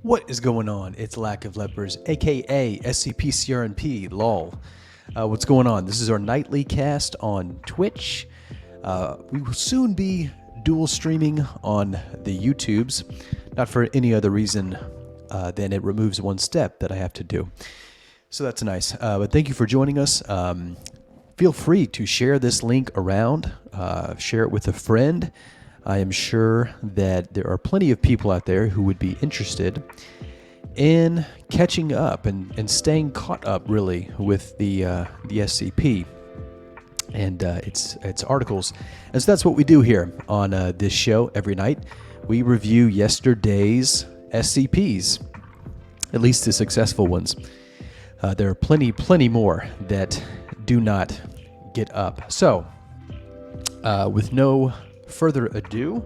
What is going on? It's Lack of Lepers, aka SCP-CRNP, lol. What's going on? This is our nightly cast on Twitch. We will soon be dual streaming on the YouTubes, not for any other reason than it removes one step that I have to do. So that's nice. But thank you for joining us. Feel free to share this link around, share it with a friend. I am sure that there are plenty of people out there who would be interested in catching up and staying caught up, really, with the SCP and its articles. And so that's what we do here on this show every night. We review yesterday's SCPs, at least the successful ones. There are plenty more that do not get up. So, with no further ado,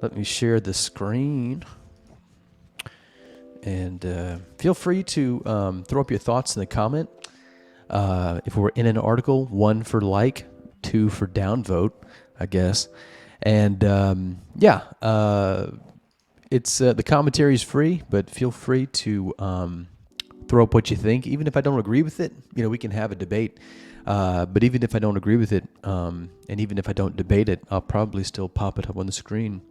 let me share the screen. And feel free to throw up your thoughts in the comment. If we're in an article, 1 for like, 2 for downvote, I guess. And it's the commentary is free, but feel free to throw up what you think. Even if I don't agree with it, we can have a debate. But even if I don't agree with it, and even if I don't debate it, I'll probably still pop it up on the screen.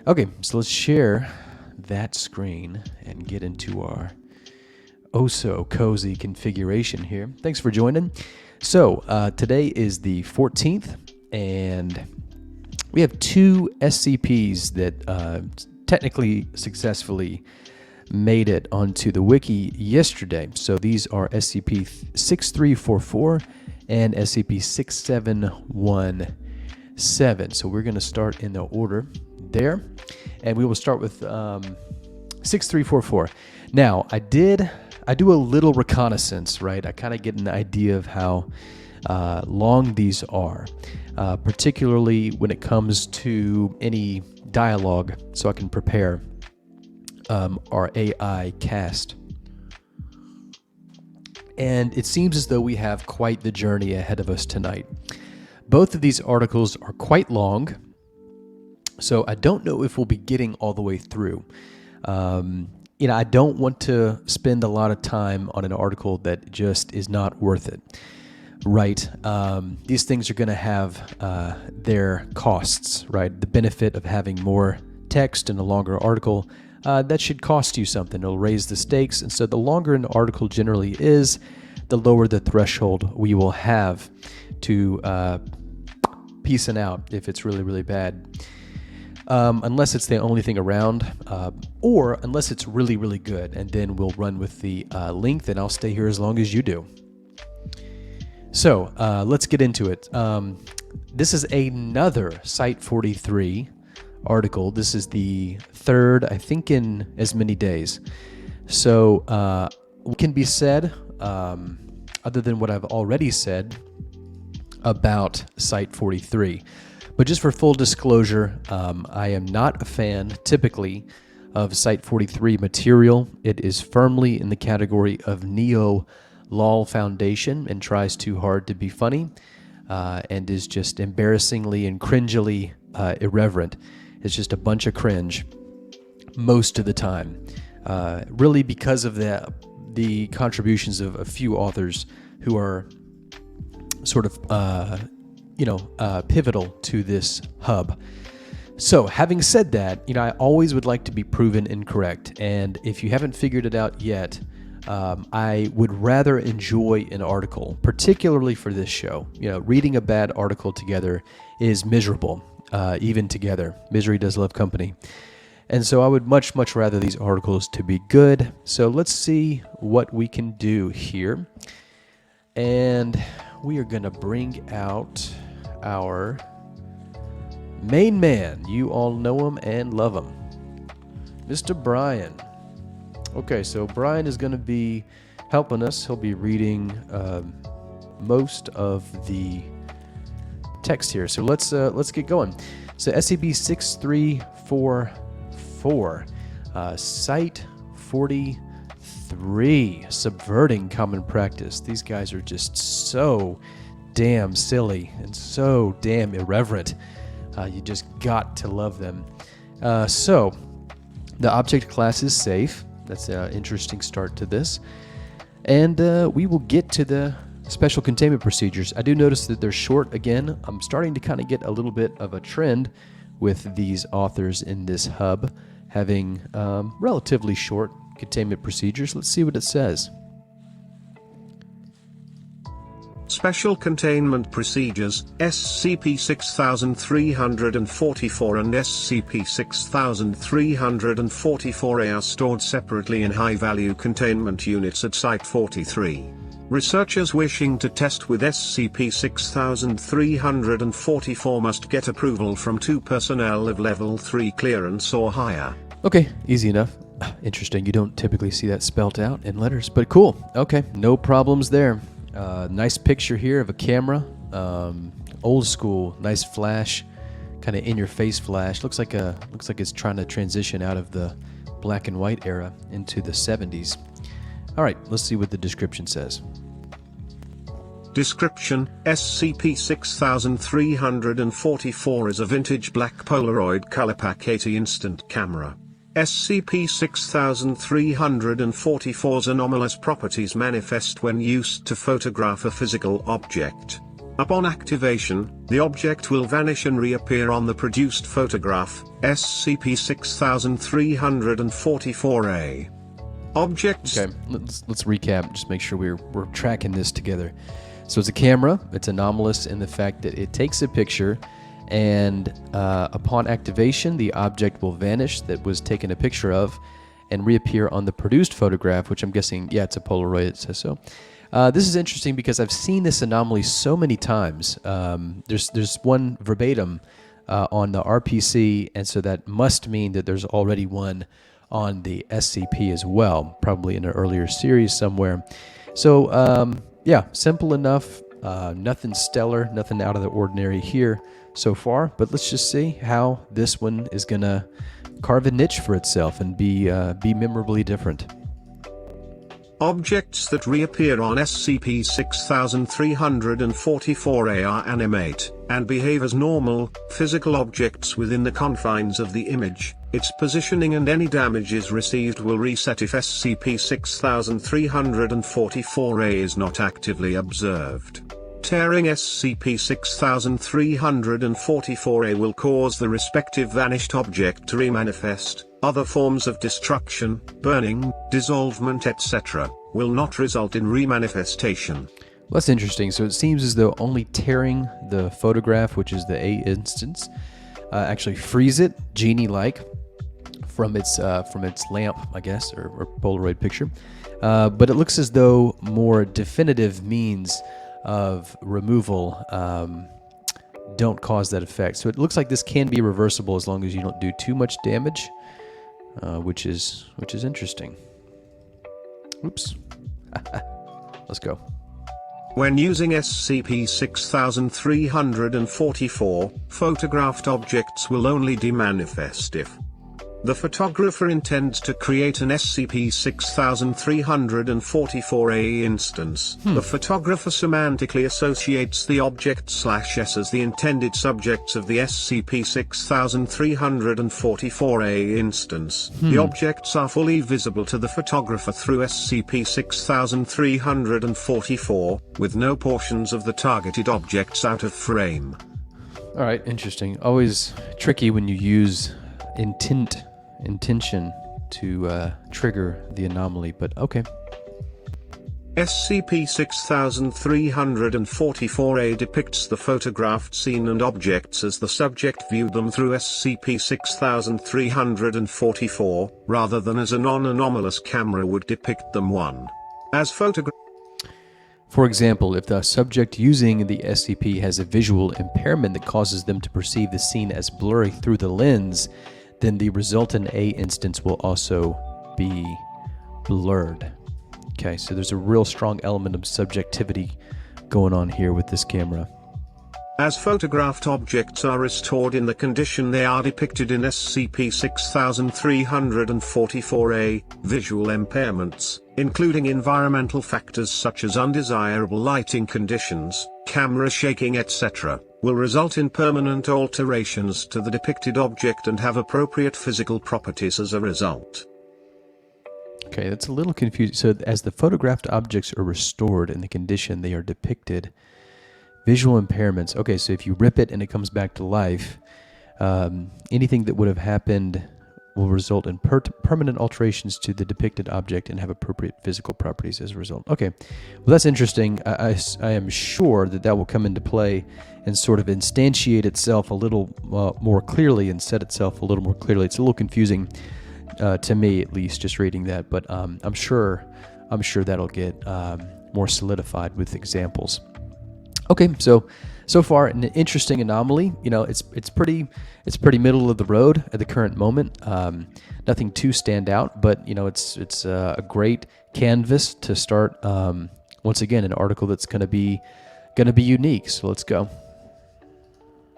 Okay, so let's share that screen and get into our oh-so-cozy configuration here. Thanks for joining. So, today is the 14th, and we have 2 SCPs that technically successfully made it onto the wiki yesterday. So these are SCP-6344 and SCP-6717. So we're going to start in the order there, and we will start with 6344. Now, I do a little reconnaissance, right? I kind of get an idea of how long these are, particularly when it comes to any dialogue, so I can prepare our AI cast. And it seems as though we have quite the journey ahead of us tonight. Both of these articles are quite long, so I don't know if we'll be getting all the way through. I don't want to spend a lot of time on an article that just is not worth it, right? These things are going to have their costs, right? The benefit of having more text and a longer article, that should cost you something. It'll raise the stakes. And so the longer an article generally is, the lower the threshold we will have to peacing out if it's really, really bad. Unless it's the only thing around, or unless it's really, really good. And then we'll run with the length, and I'll stay here as long as you do. So let's get into it. This is another Site-43 article. This is the third, I think, in as many days. So what can be said, other than what I've already said about Site-43? But just for full disclosure, I am not a fan, typically, of Site-43 material. It is firmly in the category of Neo-Lol Foundation and tries too hard to be funny, and is just embarrassingly and cringily irreverent. It's just a bunch of cringe most of the time, really because of the contributions of a few authors who are sort of pivotal to this hub. So having said that, I always would like to be proven incorrect, and if you haven't figured it out yet, I would rather enjoy an article, particularly for this show. Reading a bad article together is miserable. Even together, misery does love company. And so I would much rather these articles to be good. So let's see what we can do here. And we are going to bring out our main man. You all know him and love him, Mr. Brian. Okay, so Brian is going to be helping us. He'll be reading most of the text here. So let's get going. So SCP-6344, Site-43, subverting common practice. These guys are just so damn silly and so damn irreverent. You just got to love them. So The object class is safe. That's an interesting start to this. And we will get to the special containment procedures. I do notice that they're short again. I'm starting to kind of get a little bit of a trend with these authors in this hub having relatively short containment procedures. Let's see what it says. Special Containment Procedures, SCP-6344 and SCP-6344 are stored separately in high-value containment units at Site-43. Researchers wishing to test with SCP-6344 must get approval from 2 personnel of Level 3 clearance or higher. Okay, easy enough. Interesting, you don't typically see that spelled out in letters, but cool. Okay, no problems there. Nice picture here of a camera, old school, nice flash, kind of in-your-face flash. Looks like it's trying to transition out of the black and white era into the 70s. All right, let's see what the description says. Description: SCP-6344 is a vintage black Polaroid Colorpack 80 instant camera. SCP-6344's anomalous properties manifest when used to photograph a physical object. Upon activation, the object will vanish and reappear on the produced photograph, SCP-6344-A. Objects... Okay, let's recap, just make sure we're tracking this together. So it's a camera. It's anomalous in the fact that it takes a picture, and upon activation, the object will vanish that was taken a picture of and reappear on the produced photograph, which I'm guessing, yeah, it's a Polaroid, it says so. This is interesting because I've seen this anomaly so many times. There's one verbatim on the RPC, and so that must mean that there's already one on the SCP as well, probably in an earlier series somewhere. So, yeah, simple enough. Nothing stellar, nothing out of the ordinary here so far, but let's just see how this one is gonna carve a niche for itself and be memorably different. Objects that reappear on SCP-6344-A are animate, and behave as normal, physical objects within the confines of the image. Its positioning and any damages received will reset if SCP-6344-A is not actively observed. Tearing SCP-6344-A will cause the respective vanished object to remanifest. Other forms of destruction, burning, dissolvement, etc., will not result in remanifestation. Well, that's interesting. So it seems as though only tearing the photograph, which is the A instance, actually frees it, genie-like, from its lamp, I guess, or Polaroid picture. But it looks as though more definitive means of removal don't cause that effect. So it looks like this can be reversible as long as you don't do too much damage, which is interesting. Oops. Let's go. When using SCP-6344, photographed objects will only demanifest if the photographer intends to create an SCP-6344-A instance. The photographer semantically associates the object/S as the intended subjects of the SCP-6344-A instance. The objects are fully visible to the photographer through SCP-6344, with no portions of the targeted objects out of frame. All right, interesting. Always tricky when you use intention to trigger the anomaly, but okay. SCP-6344-A depicts the photographed scene and objects as the subject viewed them through SCP-6344, rather than as a non-anomalous camera would depict them as photographed. For example, if the subject using the SCP has a visual impairment that causes them to perceive the scene as blurry through the lens, then the resultant A instance will also be blurred. Okay, so there's a real strong element of subjectivity going on here with this camera. As photographed objects are restored in the condition they are depicted in SCP-6344-A, visual impairments, including environmental factors such as undesirable lighting conditions, camera shaking etc., will result in permanent alterations to the depicted object and have appropriate physical properties as a result. Okay, that's a little confusing. So as the photographed objects are restored in the condition they are depicted, visual impairments. Okay, so if you rip it and it comes back to life, anything that would have happened will result in permanent alterations to the depicted object and have appropriate physical properties as a result. Okay, well that's interesting. I am sure that that will come into play and sort of instantiate itself a little more clearly and set itself a little more clearly. It's a little confusing to me, at least, just reading that, but I'm sure that'll get more solidified with examples. Okay, so far an interesting anomaly. You know, it's pretty middle of the road at the current moment. Nothing too stand out, but you know, it's a great canvas to start. Once again, an article that's going to be unique. So let's go.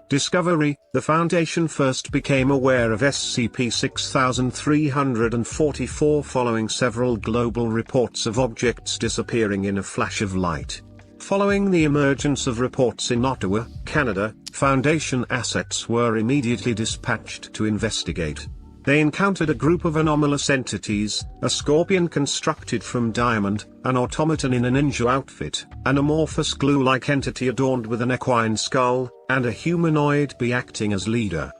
Discovery: the Foundation first became aware of SCP-6344 following several global reports of objects disappearing in a flash of light. Following the emergence of reports in Ottawa, Canada, Foundation assets were immediately dispatched to investigate. They encountered a group of anomalous entities: a scorpion constructed from diamond, an automaton in a ninja outfit, an amorphous glue-like entity adorned with an equine skull, and a humanoid bee acting as leader.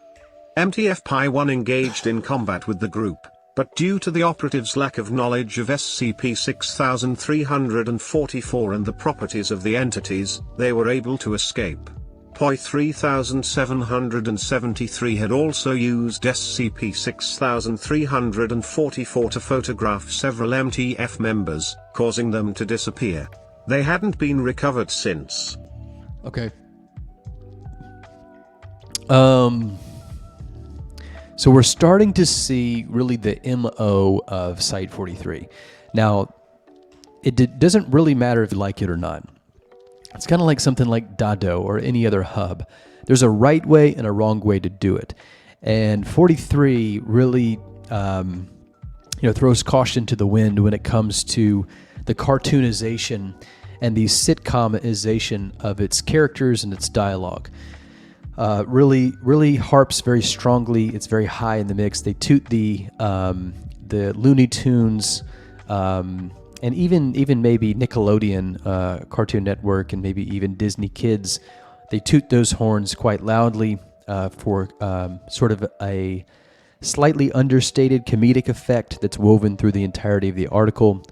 MTF-Pi-1 engaged in combat with the group, but due to the operatives' lack of knowledge of SCP-6344 and the properties of the entities, they were able to escape. POI-3773 had also used SCP-6344 to photograph several MTF members, causing them to disappear. They hadn't been recovered since. Okay. So we're starting to see really the MO of Site-43. Now, it doesn't really matter if you like it or not. It's kind of like something like Dado or any other hub. There's a right way and a wrong way to do it. And 43 really throws caution to the wind when it comes to the cartoonization and the sitcomization of its characters and its dialogue. Really harps very strongly. It's very high in the mix. They toot the Looney Tunes, and even maybe Nickelodeon, Cartoon Network, and maybe even Disney Kids. They toot those horns quite loudly for sort of a slightly understated comedic effect that's woven through the entirety of the article.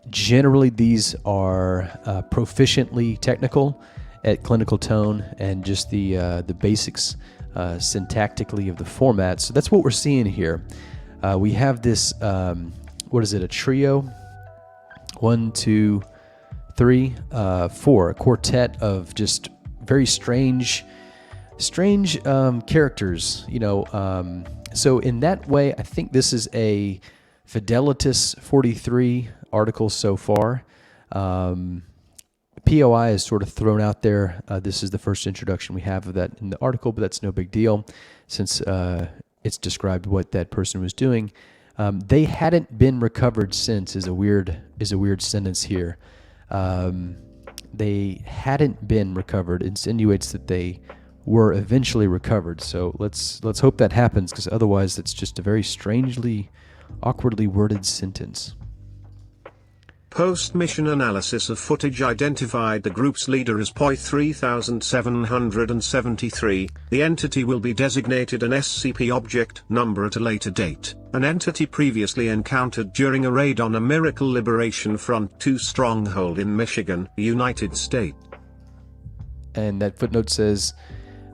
Generally, these are proficiently technical at clinical tone and just the basics syntactically of the format. So that's what we're seeing here. We have this, what is it, a trio? 1, 2, 3, 4, a quartet of just very strange characters, so in that way, I think this is a Fidelitas 43 article so far. POI is sort of thrown out there. This is the first introduction we have of that in the article, but that's no big deal since it's described what that person was doing. They hadn't been recovered since is a weird sentence here. They hadn't been recovered insinuates that they were eventually recovered. So let's hope that happens, because otherwise it's just a very strangely, awkwardly worded sentence. Post-mission analysis of footage identified the group's leader as POI-3773. The entity will be designated an SCP object number at a later date. An entity previously encountered during a raid on a Miracle Liberation Front 2 stronghold in Michigan, United States. And that footnote says,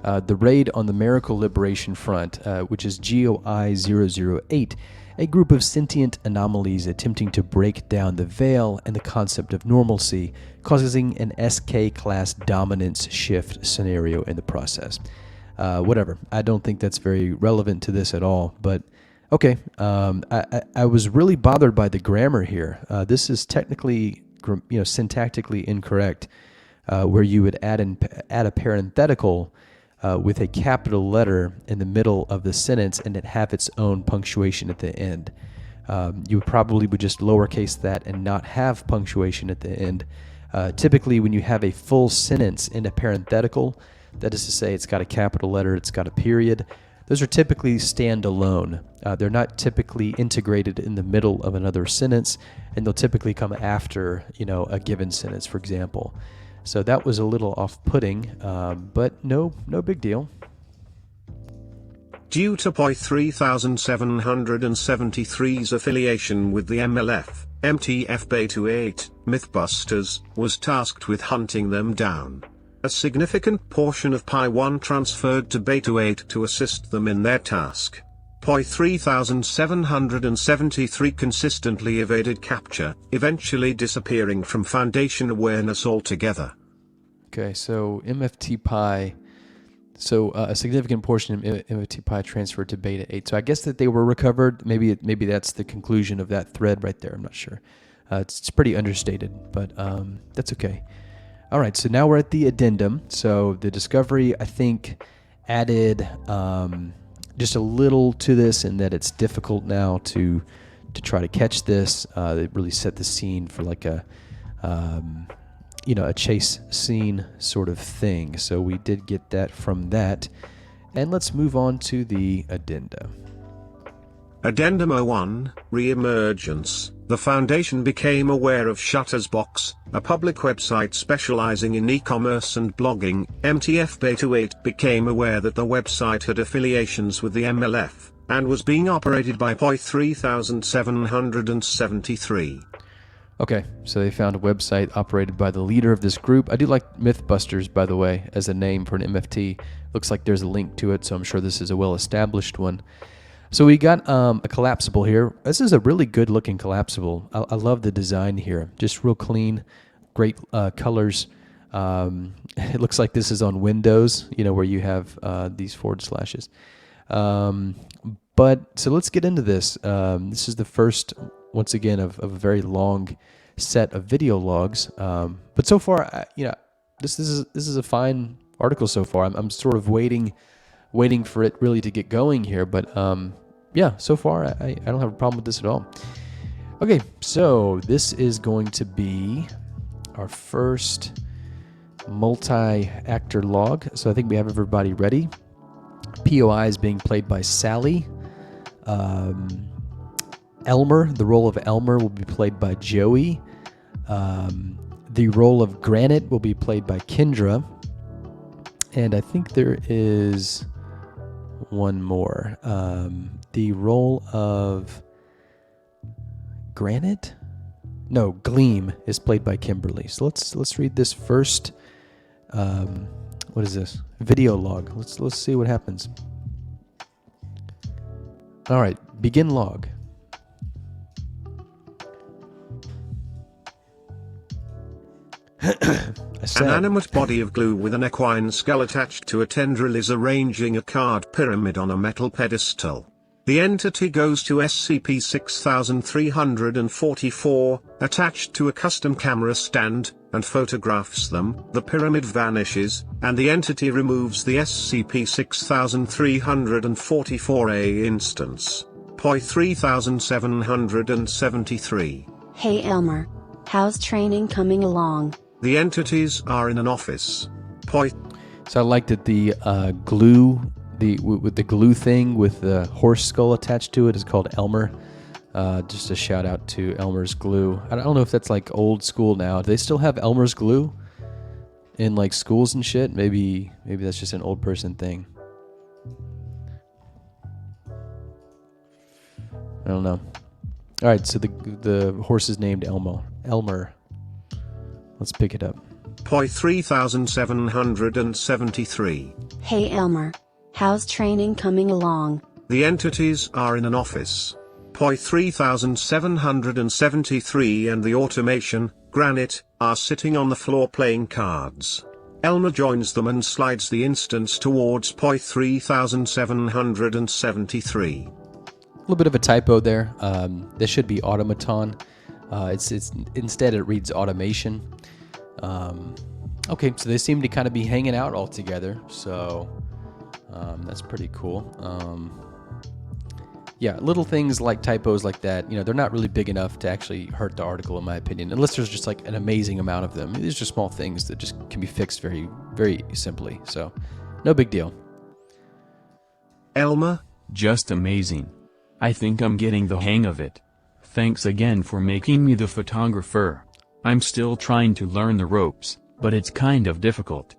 the raid on the Miracle Liberation Front, which is GOI-008, a group of sentient anomalies attempting to break down the veil and the concept of normalcy, causing an SK-class dominance shift scenario in the process. Whatever. I don't think that's very relevant to this at all, but okay. I was really bothered by the grammar here. This is technically, syntactically incorrect. where you would add a parenthetical with a capital letter in the middle of the sentence and it have its own punctuation at the end. You probably would just lowercase that and not have punctuation at the end. Typically, when you have a full sentence in a parenthetical, that is to say it's got a capital letter, it's got a period, those are typically standalone. They're not typically integrated in the middle of another sentence, and they'll typically come after, a given sentence, for example. So that was a little off-putting, but no big deal. Due to POI-3773's affiliation with the MLF, MTF Beta-8, Mythbusters was tasked with hunting them down. A significant portion of PI-1 transferred to Beta-8 to assist them in their task. POI-3773 consistently evaded capture, eventually disappearing from Foundation awareness altogether. Okay, so MFT-PI, a significant portion of MFT-PI transferred to Beta-8. So I guess that they were recovered. Maybe that's the conclusion of that thread right there. I'm not sure. It's pretty understated, but that's okay. All right, so now we're at the addendum. So the discovery, I think, added just a little to this in that it's difficult now to try to catch this. It really set the scene for like a chase scene sort of thing. So we did get that from that. And let's move on to the addenda. Addendum 01, Reemergence. The Foundation became aware of Shuttersbox, a public website specializing in e-commerce and blogging. MTF Beta-8 became aware that the website had affiliations with the MLF, and was being operated by POI-3773. Okay, so they found a website operated by the leader of this group. I do like Mythbusters, by the way, as a name for an MFT. Looks like there's a link to it, so I'm sure this is a well-established one. So we got a collapsible here. This is a really good-looking collapsible. I love the design here. Just real clean, great colors. It looks like this is on Windows, where you have these forward slashes. But so let's get into this. This is the first, once again, of a very long set of video logs. But so far, this is a fine article so far. I'm sort of waiting for it really to get going here. But yeah, so far I don't have a problem with this at all. Okay, so this is going to be our first multi-actor log. So I think we have everybody ready. POI is being played by Sally. Elmer, the role of Elmer will be played by Joey. The role of Granite will be played by Kendra. And I think there is one more. The role of Granite? No, Gleam is played by Kimberly. So let's read this first. What is this? Video log. Let's see what happens. All right, begin log. An animate body of glue with an equine skull attached to a tendril is arranging a card pyramid on a metal pedestal. The entity goes to SCP-6344, attached to a custom camera stand, and photographs them. The pyramid vanishes, and the entity removes the SCP-6344A instance. POI-3773. Hey Elmer. How's training coming along? The entities are in an office. So I liked that the glue, with the glue thing with the horse skull attached to it is called Elmer. Just a shout out to Elmer's glue. I don't know if that's like old school now. Do they still have Elmer's glue in like schools and shit? Maybe that's just an old person thing. I don't know. All right, so the horse is named Elmer. Let's pick it up. POI-3773. Hey Elmer. How's training coming along? The entities are in an office. POI-3773 and the automation, Granite, are sitting on the floor playing cards. Elmer joins them and slides the instance towards POI-3773. A little bit of a typo there. This should be automaton. It's instead it reads automation. Okay, so they seem to kind of be hanging out all together, so that's pretty cool. Yeah, little things like typos like that, they're not really big enough to actually hurt the article, in my opinion, unless there's just like an amazing amount of them. These are small things that just can be fixed very, very simply, so no big deal. Elmer? Just amazing. I think I'm getting the hang of it. Thanks again for making me the photographer. I'm still trying to learn the ropes, but it's kind of difficult.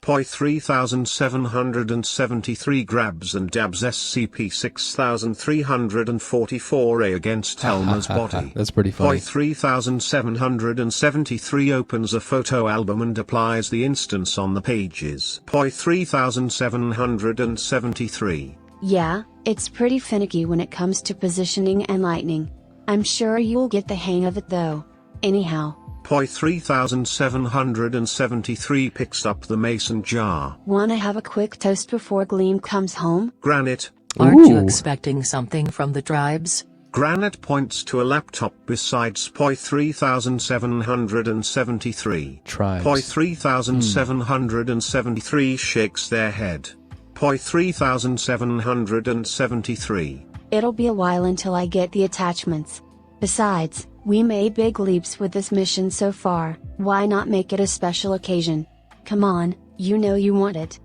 POI 3773 grabs and dabs SCP-6344 against Elmer's body. That's pretty funny. POI 3773 opens a photo album and applies the instance on the pages. POI 3773. Yeah, it's pretty finicky when it comes to positioning and lighting. I'm sure you'll get the hang of it though. Anyhow. POI 3773 picks up the mason jar. Wanna have a quick toast before Gleam comes home? Granite. Aren't you Ooh. expecting something from the tribes? Granite points to a laptop besides POI 3773. Tribes. POI 3773 shakes their head. POI 3773. It'll be a while until I get the attachments. Besides, we made big leaps with this mission so far, why not make it a special occasion? Come on, you know you want it.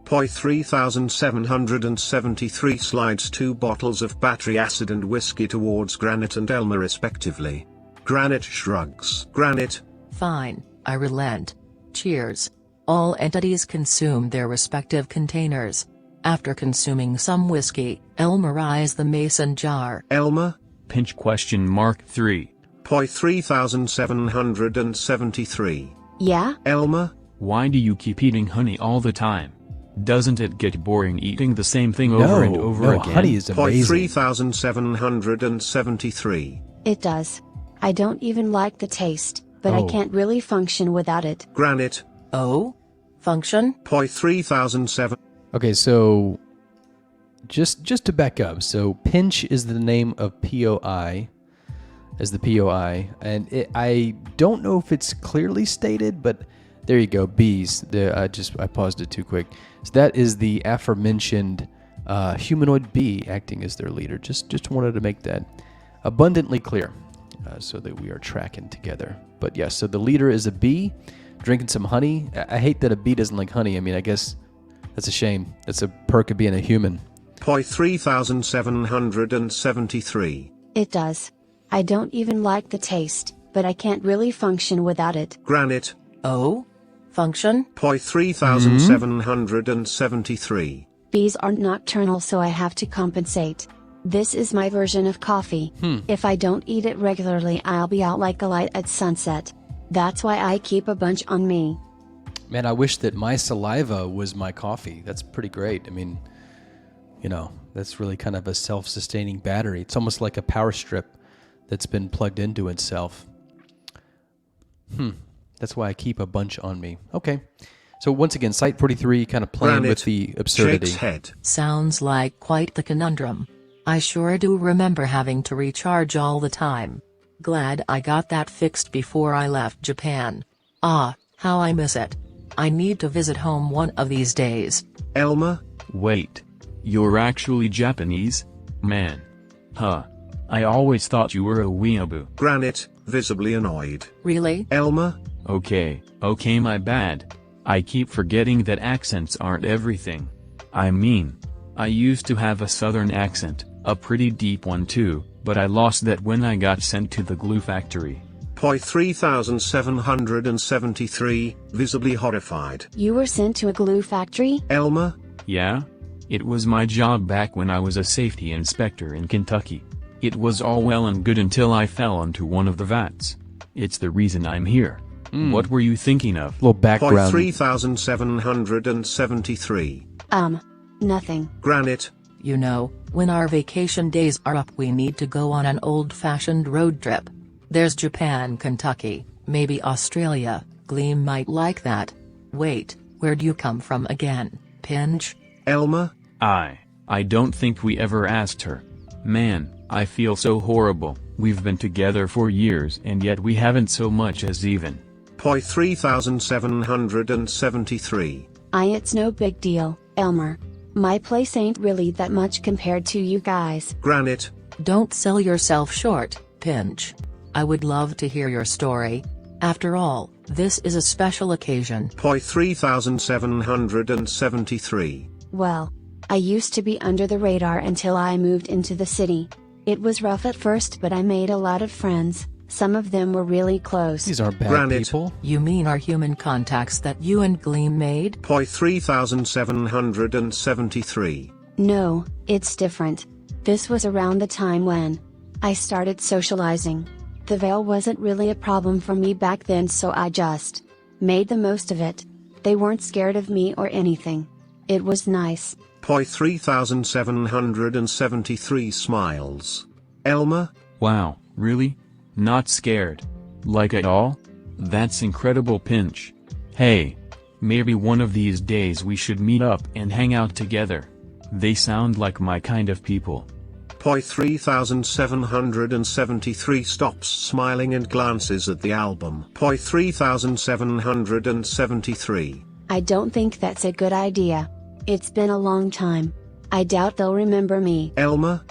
POI 3773 slides 2 bottles of battery acid and whiskey towards Granite and Elmer respectively. Granite shrugs. Granite. Fine, I relent. Cheers. All entities consume their respective containers. After consuming some whiskey, Elmer eyes the mason jar. Elmer. Pinch ?3. POI 3773. Yeah? Elmer. Why do you keep eating honey all the time? Doesn't it get boring eating the same thing over and over again? Honey is POI amazing. 3773. It does. I don't even like the taste, but I Oh. can't really function without it. Granite. Oh? Function? POI 3007. Okay, so just to back up, so Pinch is the name of POI, as the POI, and I don't know if it's clearly stated, but there you go, bees. I paused it too quick. So that is the aforementioned humanoid bee acting as their leader. Just wanted to make that abundantly clear, so that we are tracking together. But yes, so the leader is a bee, drinking some honey. I hate that a bee doesn't like honey. I mean, I guess that's a shame. That's a perk of being a human. POI 3773. It does. I don't even like the taste, but I can't really function without it. Granite. Oh? Function? POI 3773. Bees aren't nocturnal, so I have to compensate. This is my version of coffee. If I don't eat it regularly, I'll be out like a light at sunset. That's why I keep a bunch on me. Man, I wish that my saliva was my coffee. That's pretty great. I mean, that's really kind of a self-sustaining battery. It's almost like a power strip that's been plugged into itself. That's why I keep a bunch on me. Okay. So once again, Site 43 kind of playing with the absurdity. Shakes head. Sounds like quite the conundrum. I sure do remember having to recharge all the time. Glad I got that fixed before I left Japan. Ah, how I miss it. I need to visit home one of these days. Elmer. Wait. You're actually Japanese? Man. Huh. I always thought you were a weeaboo. Granite, visibly annoyed. Really? Elmer. Okay, my bad. I keep forgetting that accents aren't everything. I mean, I used to have a southern accent, a pretty deep one too, but I lost that when I got sent to the glue factory. POI 3773, visibly horrified. You were sent to a glue factory? Elmer. Yeah? It was my job back when I was a safety inspector in Kentucky. It was all well and good until I fell into one of the vats. It's the reason I'm here. What were you thinking of? Little POI background. 3773. Nothing. Granite. You know, when our vacation days are up, we need to go on an old-fashioned road trip. There's Japan, Kentucky, maybe Australia. Gleam might like that. Wait, where'd you come from again, Pinch? Elmer. I don't think we ever asked her. Man, I feel so horrible. We've been together for years and yet we haven't so much as even. Poi 3773. It's no big deal, Elmer. My place ain't really that much compared to you guys. Granite. Don't sell yourself short, Pinch. I would love to hear your story. After all, this is a special occasion. Poi 3773. Well, I used to be under the radar until I moved into the city. It was rough at first, but I made a lot of friends. Some of them were really close. These aren't bad Granite. people. You mean our human contacts that you and Gleam made? Poi 3773. No, it's different. This was around the time when I started socializing. The veil wasn't really a problem for me back then, so I just made the most of it. They weren't scared of me or anything. It was nice. Poi 3773 smiles. Elmer? Wow, really? Not scared? Like at all? That's incredible, Pinch. Hey, maybe one of these days we should meet up and hang out together. They sound like my kind of people. Poi 3773 stops smiling and glances at the album. Poi 3773. I don't think that's a good idea. It's been a long time. I doubt they'll remember me. Elmer?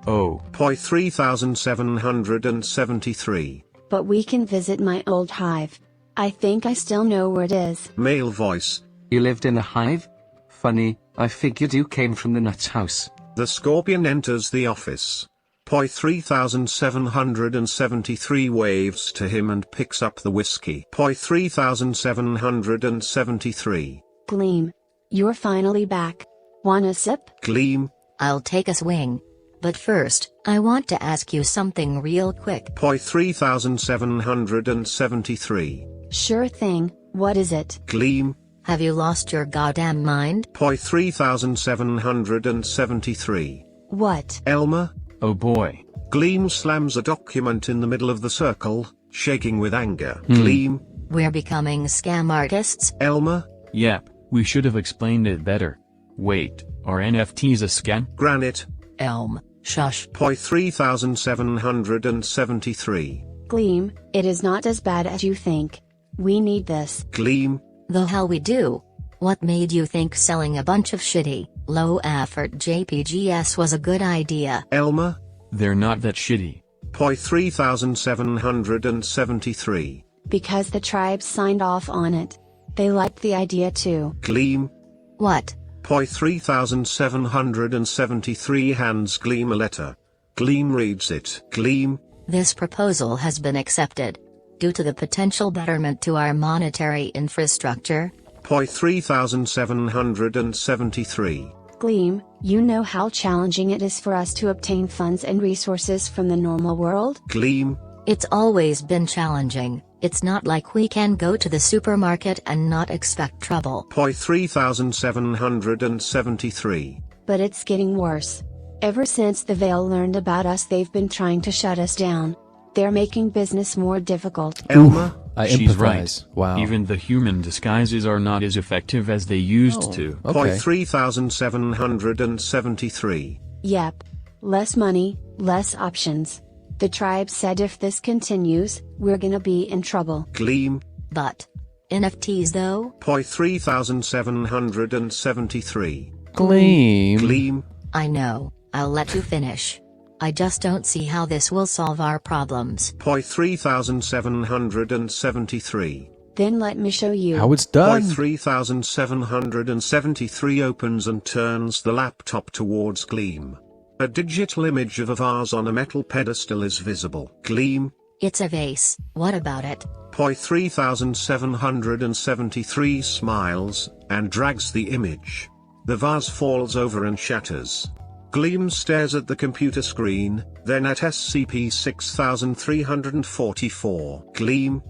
Oh. Poi 3773. But we can visit my old hive. I think I still know where it is. Male voice. You lived in a hive? Funny, I figured you came from the nut house. The Scorpion enters the office. Poi 3773 waves to him and picks up the whiskey. Poi 3773. Gleam. You're finally back. Want a sip? Gleam. I'll take a swing. But first, I want to ask you something real quick. Poi 3773. Sure thing, what is it? Gleam. Have you lost your goddamn mind? Poi 3773. What? Elmer? Oh boy. Gleam slams a document in the middle of the circle, shaking with anger. Gleam. We're becoming scam artists? Elmer? Yep, we should have explained it better. Wait, are NFTs a scam? Granite. Elm, shush. Poi 3773. Gleam, it is not as bad as you think. We need this. Gleam. The hell we do. What made you think selling a bunch of shitty, low-effort JPGs was a good idea? Elmer? They're not that shitty. Poi 3773. Because the tribes signed off on it. They liked the idea too. Gleam. What? Poi 3773 hands Gleam a letter. Gleam reads it. Gleam. This proposal has been accepted. Due to the potential betterment to our monetary infrastructure. Poi 3773. Gleam, you know how challenging it is for us to obtain funds and resources from the normal world? Gleam. It's always been challenging. It's not like we can go to the supermarket and not expect trouble. Poi 3773. But it's getting worse. Ever since the Veil learned about us, they've been trying to shut us down. They're making business more difficult. Elmer? I She's empathize. right. Wow. Even the human disguises are not as effective as they used to. Poi Okay. 3773. Yep. Less money, less options. The tribe said if this continues, we're gonna be in trouble. Gleam. But NFTs though? Poi 3773. Gleam. Gleam. I know, I'll let you finish. I just don't see how this will solve our problems. Poi 3773. Then let me show you. How it's Poi done. 3773 opens and turns the laptop towards Gleam. A digital image of a vase on a metal pedestal is visible. Gleam. It's a vase, what about it? Poi 3773 smiles, and drags the image. The vase falls over and shatters. Gleam stares at the computer screen, then at SCP-6344. Gleam.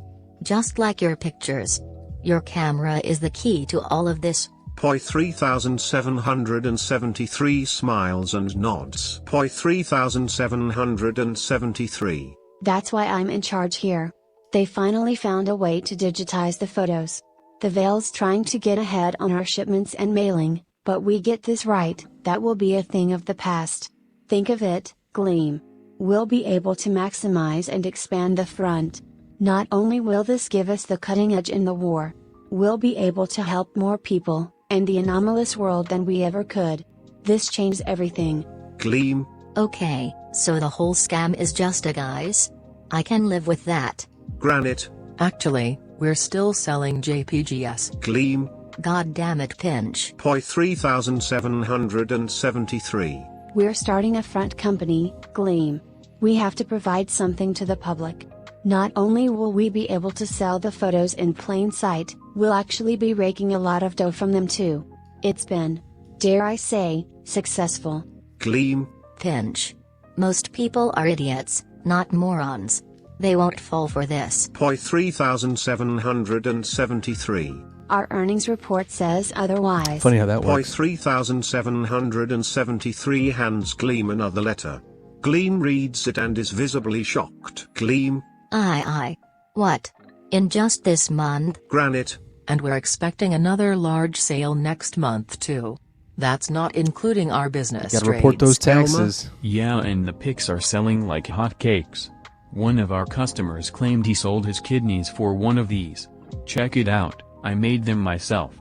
Just like your pictures. Your camera is the key to all of this. Poi 3773 smiles and nods. Poi 3773. That's why I'm in charge here. They finally found a way to digitize the photos. The Veil's trying to get ahead on our shipments and mailing, but we get this right, that will be a thing of the past. Think of it, Gleam. We'll be able to maximize and expand the front. Not only will this give us the cutting edge in the war, we'll be able to help more people, in the anomalous world than we ever could. This changes everything. Gleam. Okay, so the whole scam is just a guise? I can live with that. Granite. Actually, we're still selling JPGs. Gleam. God damn it, Pinch. Poi 3773. We're starting a front company, Gleam. We have to provide something to the public. Not only will we be able to sell the photos in plain sight, we'll actually be raking a lot of dough from them too. It's been, dare I say, successful. Gleam. Pinch. Most people are idiots, not morons. They won't fall for this. Poi 3773. Our earnings report says otherwise. Funny how that Poi works. 3773 hands Gleam another letter. Gleam reads it and is visibly shocked. Gleam. Aye. What? In just this month? Granite. And we're expecting another large sale next month too. That's not including our business Gotta report those trades. taxes. Yeah, and the pics are selling like hotcakes. One of our customers claimed he sold his kidneys for one of these. Check it out, I made them myself.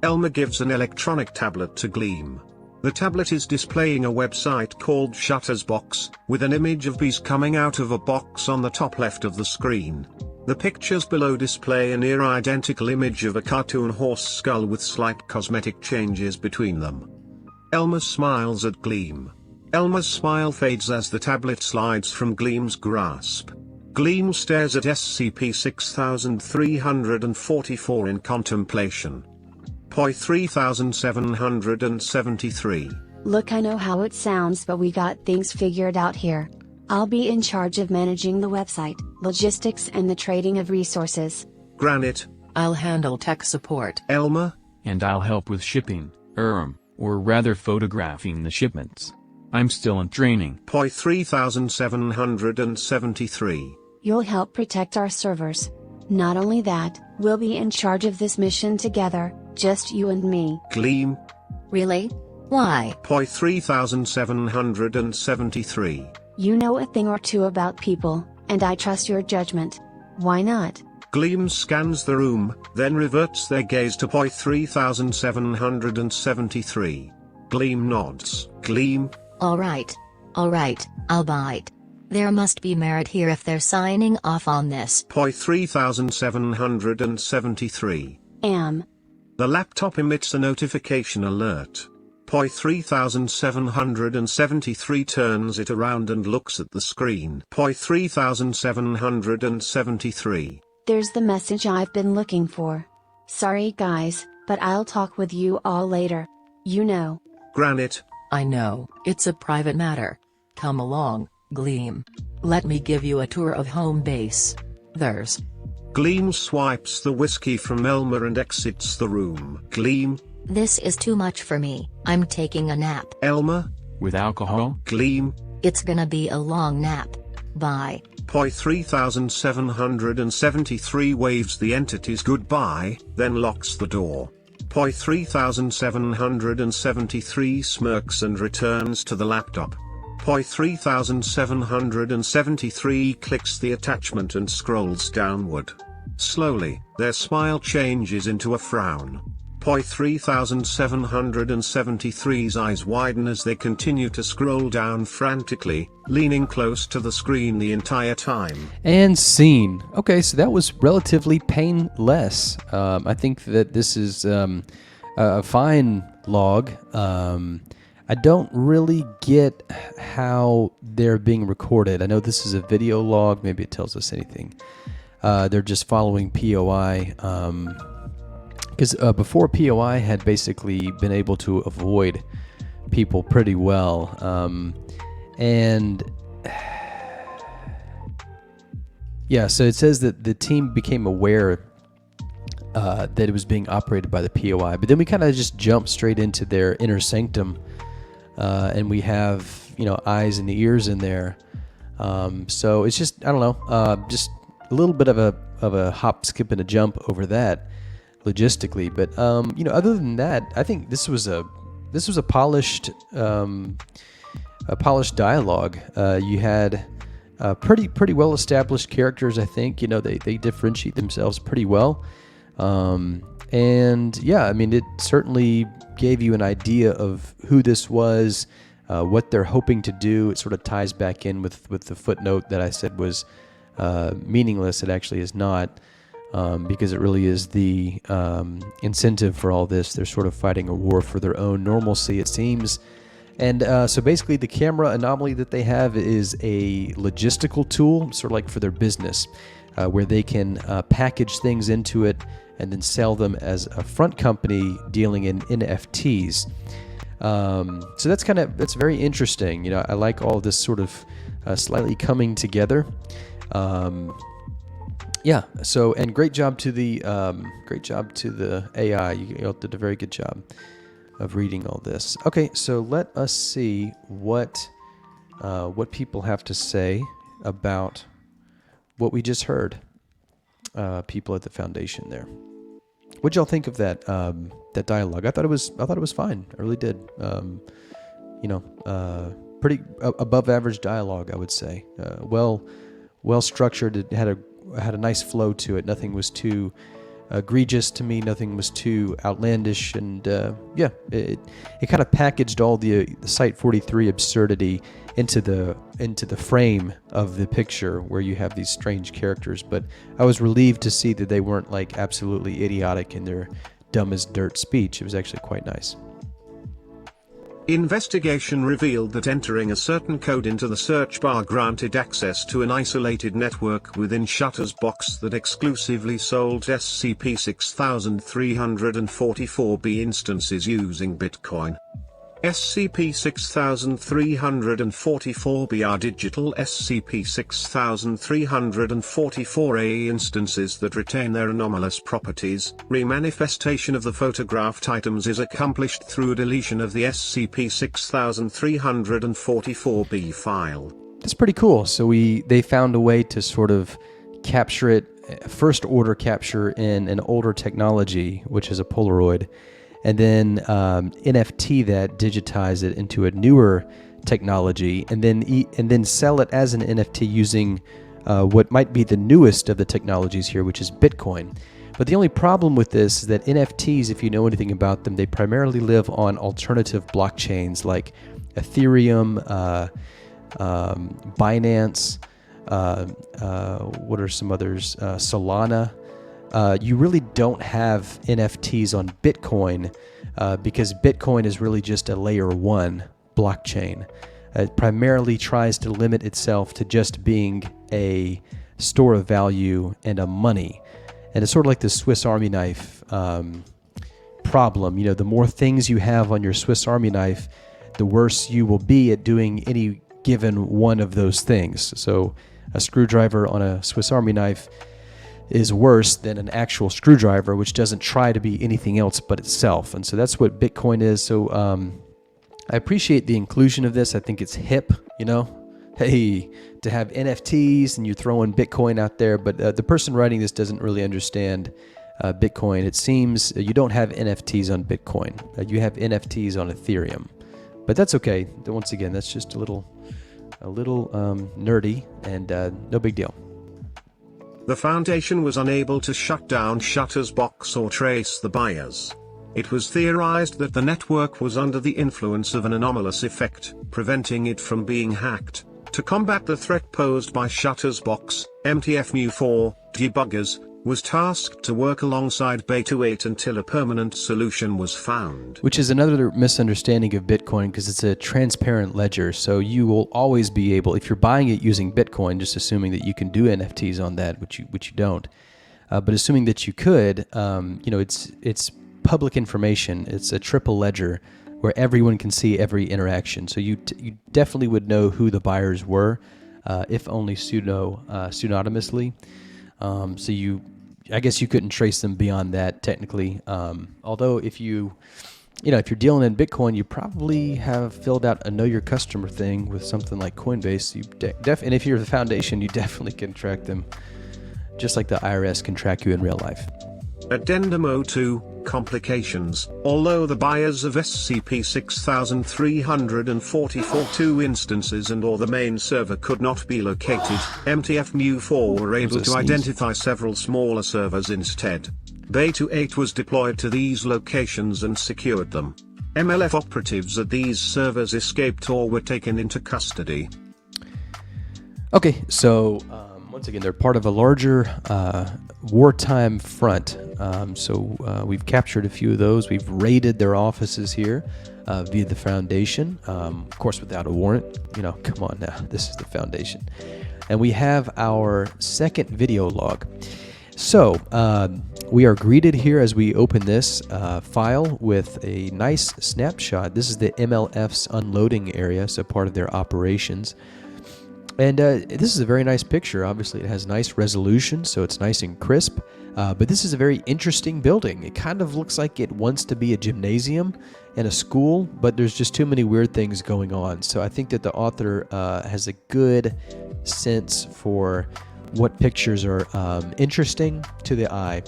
Elmer gives an electronic tablet to Gleam. The tablet is displaying a website called Shuttersbox, with an image of bees coming out of a box on the top left of the screen. The pictures below display a near-identical image of a cartoon horse skull with slight cosmetic changes between them. Elmer smiles at Gleam. Elmer's smile fades as the tablet slides from Gleam's grasp. Gleam stares at SCP-6744 in contemplation. Poi 3773. Look, I know how it sounds, but we got things figured out here. I'll be in charge of managing the website, logistics and the trading of resources. Granite. I'll handle tech support. Elmer. And I'll help with shipping, or rather photographing the shipments. I'm still in training. Poi 3773. You'll help protect our servers. Not only that, we'll be in charge of this mission together, just you and me. Gleam. Really? Why? Poi 3773. You know a thing or two about people, and I trust your judgment. Why not? Gleam scans the room, then reverts their gaze to Poi 3773. Gleam nods. Gleam. Alright, I'll bite. There must be merit here if they're signing off on this. Poi 3773. The laptop emits a notification alert. Poi 3773 turns it around and looks at the screen. Poi 3773. There's the message I've been looking for. Sorry guys, but I'll talk with you all later. You know. Granite. I know, it's a private matter. Come along, Gleam. Let me give you a tour of home base. There's. Gleam swipes the whiskey from Elmer and exits the room. Gleam. This is too much for me, I'm taking a nap. Elmer. With alcohol? Gleam. It's gonna be a long nap. Bye. Poi 3773 waves the entities goodbye, then locks the door. Poi 3773 smirks and returns to the laptop. Poi 3773 clicks the attachment and scrolls downward. Slowly, their smile changes into a frown. Poi 3773's eyes widen as they continue to scroll down frantically, leaning close to the screen the entire time. And scene. Okay, so that was relatively painless. I think that this is a fine log. I don't really get how they're being recorded. I know this is a video log. Maybe it tells us anything. They're just following POI. Because before POI had basically been able to avoid people pretty well. And yeah, so it says that the team became aware that it was being operated by the POI. But then we kind of just jump straight into their inner sanctum. And we have, eyes and ears in there. So it's just, I don't know, just a little bit of a hop, skip, and a jump over that logistically. But other than that, I think this was a polished dialogue. You had Pretty well established characters, I think. They differentiate themselves pretty well. And yeah, I mean, it certainly gave you an idea of who this was, what they're hoping to do. It sort of ties back in with the footnote that I said was meaningless. It actually is not, because it really is the incentive for all this. They're sort of fighting a war for their own normalcy, it seems. And so basically the camera anomaly that they have is a logistical tool, sort of like for their business, where they can package things into it and then sell them as a front company dealing in NFTs. So that's very interesting. I like all this sort of slightly coming together. Yeah. So, and great job to the AI. You did a very good job of reading all this. Okay, so let us see what people have to say about what we just heard. People at the Foundation there. What'd y'all think of that dialogue? I thought it was fine. I really did. Pretty above average dialogue, I would say. Well structured. It had a nice flow to it. Nothing was too egregious to me. Nothing was too outlandish, and it kind of packaged all the Site 43 absurdity into the frame of the picture where you have these strange characters. But I was relieved to see that they weren't like absolutely idiotic in their dumb as dirt speech. It was actually quite nice. Investigation revealed that entering a certain code into the search bar granted access to an isolated network within Shutter's box that exclusively sold SCP-6344B instances using Bitcoin. SCP-6344B are digital SCP-6344A instances that retain their anomalous properties. Remanifestation of the photographed items is accomplished through a deletion of the SCP-6344B file. That's pretty cool. So they found a way to sort of capture it, first order capture in an older technology, which is a Polaroid, and then NFT that, digitize it into a newer technology, and then sell it as an NFT using what might be the newest of the technologies here, which is Bitcoin. But the only problem with this is that NFTs, if you know anything about them, they primarily live on alternative blockchains like Ethereum, Binance, what are some others? Solana. You really don't have NFTs on Bitcoin because Bitcoin is really just a layer 1 blockchain. It primarily tries to limit itself to just being a store of value and a money. And it's sort of like the Swiss Army knife problem. The more things you have on your Swiss Army knife, the worse you will be at doing any given one of those things. So a screwdriver on a Swiss Army knife is worse than an actual screwdriver, which doesn't try to be anything else but itself. And so that's what Bitcoin is. So I appreciate the inclusion of this. I think it's hip, hey, to have NFTs and you're throwing Bitcoin out there. But the person writing this doesn't really understand Bitcoin. It seems you don't have NFTs on Bitcoin. You have NFTs on Ethereum. But that's okay. Once again, that's just a little nerdy, and no big deal. The Foundation was unable to shut down Shutter's box or trace the buyers. It was theorized that the network was under the influence of an anomalous effect, preventing it from being hacked. To combat the threat posed by Shutter's box, MTF-MU4 debuggers was tasked to work alongside Beta 8 until a permanent solution was found. Which is another misunderstanding of Bitcoin, because it's a transparent ledger, so you will always be able, if you're buying it using Bitcoin, just assuming that you can do NFTs on that, which you don't, but assuming that you could, it's public information. It's a triple ledger where everyone can see every interaction. So you definitely would know who the buyers were, if only pseudonymously. So I guess you couldn't trace them beyond that technically. Although if you're dealing in Bitcoin, you probably have filled out a know your customer thing with something like Coinbase. And if you're the Foundation, you definitely can track them, just like the IRS can track you in real life. Addendum 02, complications. Although the buyers of SCP-6344 2 instances and/or the main server could not be located, MTF-MU4 were able to identify several smaller servers instead. Beta-8 was deployed to these locations and secured them. MLF operatives at these servers escaped or were taken into custody. Okay, so once again, they're part of a larger wartime front. We've captured a few of those. We've raided their offices here via the Foundation, of course without a warrant. You know, come on now, this is the Foundation. And we have our second video log. So, we are greeted here as we open this file with a nice snapshot. This is the MLF's unloading area, so part of their operations. And this is a very nice picture. Obviously, it has nice resolution, so it's nice and crisp. But this is a very interesting building. It kind of looks like it wants to be a gymnasium and a school, but there's just too many weird things going on. So I think that the author has a good sense for what pictures are interesting to the eye,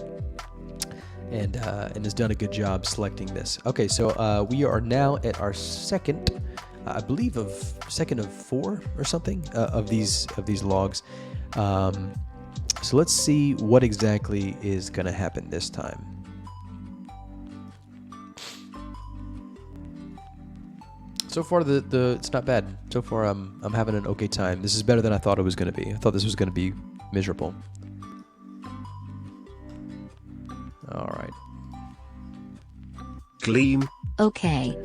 and has done a good job selecting this. Okay, so we are now at our second, I believe second of 4 or something of these logs. So let's see what exactly is going to happen this time. So far, it's not bad. So far, I'm having an okay time. This is better than I thought it was going to be. I thought this was going to be miserable. All right. Gleam. Okay.